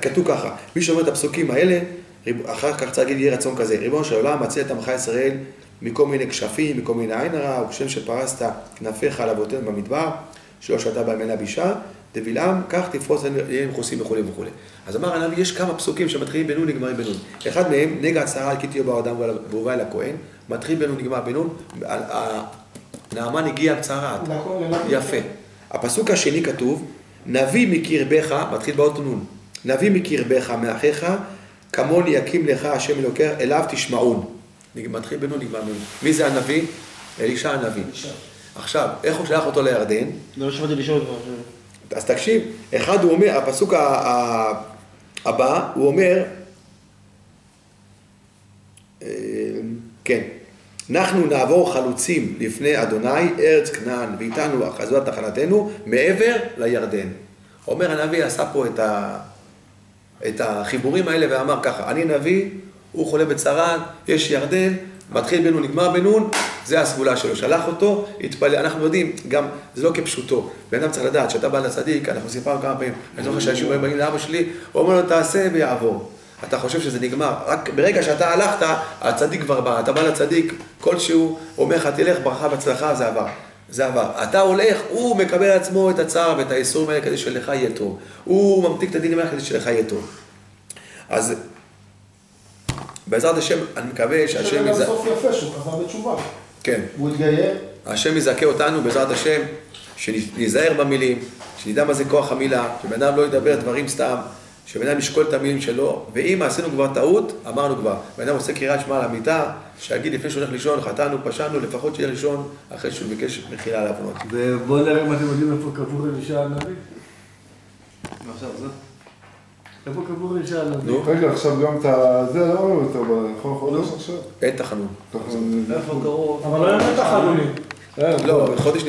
כתוב ככה. מי שאומר את הפסוקים האלה, אחר כך צריך להגיד, יהיה רצון כזה. ריבונו של עולם, מציל את עמך ישראל מכל מיני כשפים, מכל מיני עין הרע, וכשם שפרסת כנפיך על אבותינו במדבר, שלא שתה בהם עיני בישה, דבלעם, כך תפרוץ עליהם חוסים וכו' וכו'. אז אמר הנביא, יש כמה פסוקים שמתחילים בנון, נגמרים בנון. אחד מהם, נגע צרה כי תהיה באדם והובא אל הכהן, מתחיל בנון, נגמר בנון, נעמן הגיע צרעת. יפה. הפסוק השני כתוב, נביא מקרבך, מתחיל באות נון, נביא מקרבך מאחיך, כמוני יקים לך השם אלוקר, אליו תשמעון. מתחיל בנון, נגמר בנון. מי זה הנביא? אלישע הנביא. עכשיו, איך הוא שלח אותו לירדן? לא שמעתי לשאול אותו. אז תקשיב, אחד הוא אומר, הפסוק הבא, הוא אומר, כן, אנחנו נעבור חלוצים לפני אדוני, ארץ כנען, ואיתנו אחזו תחנתנו, מעבר לירדן. אומר הנביא, עשה פה את החיבורים האלה ואמר ככה, אני נביא, הוא חולה בצרה, יש ירדן, מתחיל בנון, נגמר בנון, זה הסגולה שלו, שלח אותו, התפלל, אנחנו יודעים, גם, זה לא כפשוטו, ואדם צריך לדעת, שאתה בא לצדיק, אנחנו סיפרנו כמה פעמים, אני זוכר שהאנשים באים לאבא שלי, הוא אומר לו, תעשה ויעבור. אתה חושב שזה נגמר. רק ברגע שאתה הלכת, הצדיק כבר בא. אתה בא לצדיק, כלשהו, אומר לך, תלך, ברכה בהצלחה, זה עבר. זה עבר. אתה הולך, הוא מקבל על עצמו את הצער ואת האיסורים האלה כדי שלך יהיה טוב. הוא ממתיק את הדינים האלה כדי שלך יהיה טוב. אז בעזרת השם, אני מקווה שהשם יש סוף יפה שהוא חזר בתשובה. כן. הוא התגייר. השם יזכה אותנו בעזרת השם, שניזהר במילים, שנדע מה זה כוח המילה, שבן אדם לא ידבר דברים סתם, שבן אדם ישקול את המילים שלו, ואם עשינו כבר טעות, אמרנו כבר, בן אדם עושה קריאת שמע על המיטה, שיגיד לפני שהוא הולך לישון, חטאנו, פשענו, לפחות שיהיה לישון, אחרי שהוא ביקש מחילה על העוונות. ובואו נראה אם אתם יודעים איפה קבור אלישע הנביא. עכשיו זה? איפה קבור אלישע הנביא? רגע, עכשיו גם את זה, לא רואים אותו בכל חודש עכשיו. אין תחנון. תחנון. איפה קרוב? אבל לא יאמר תחנונים. לא, חודש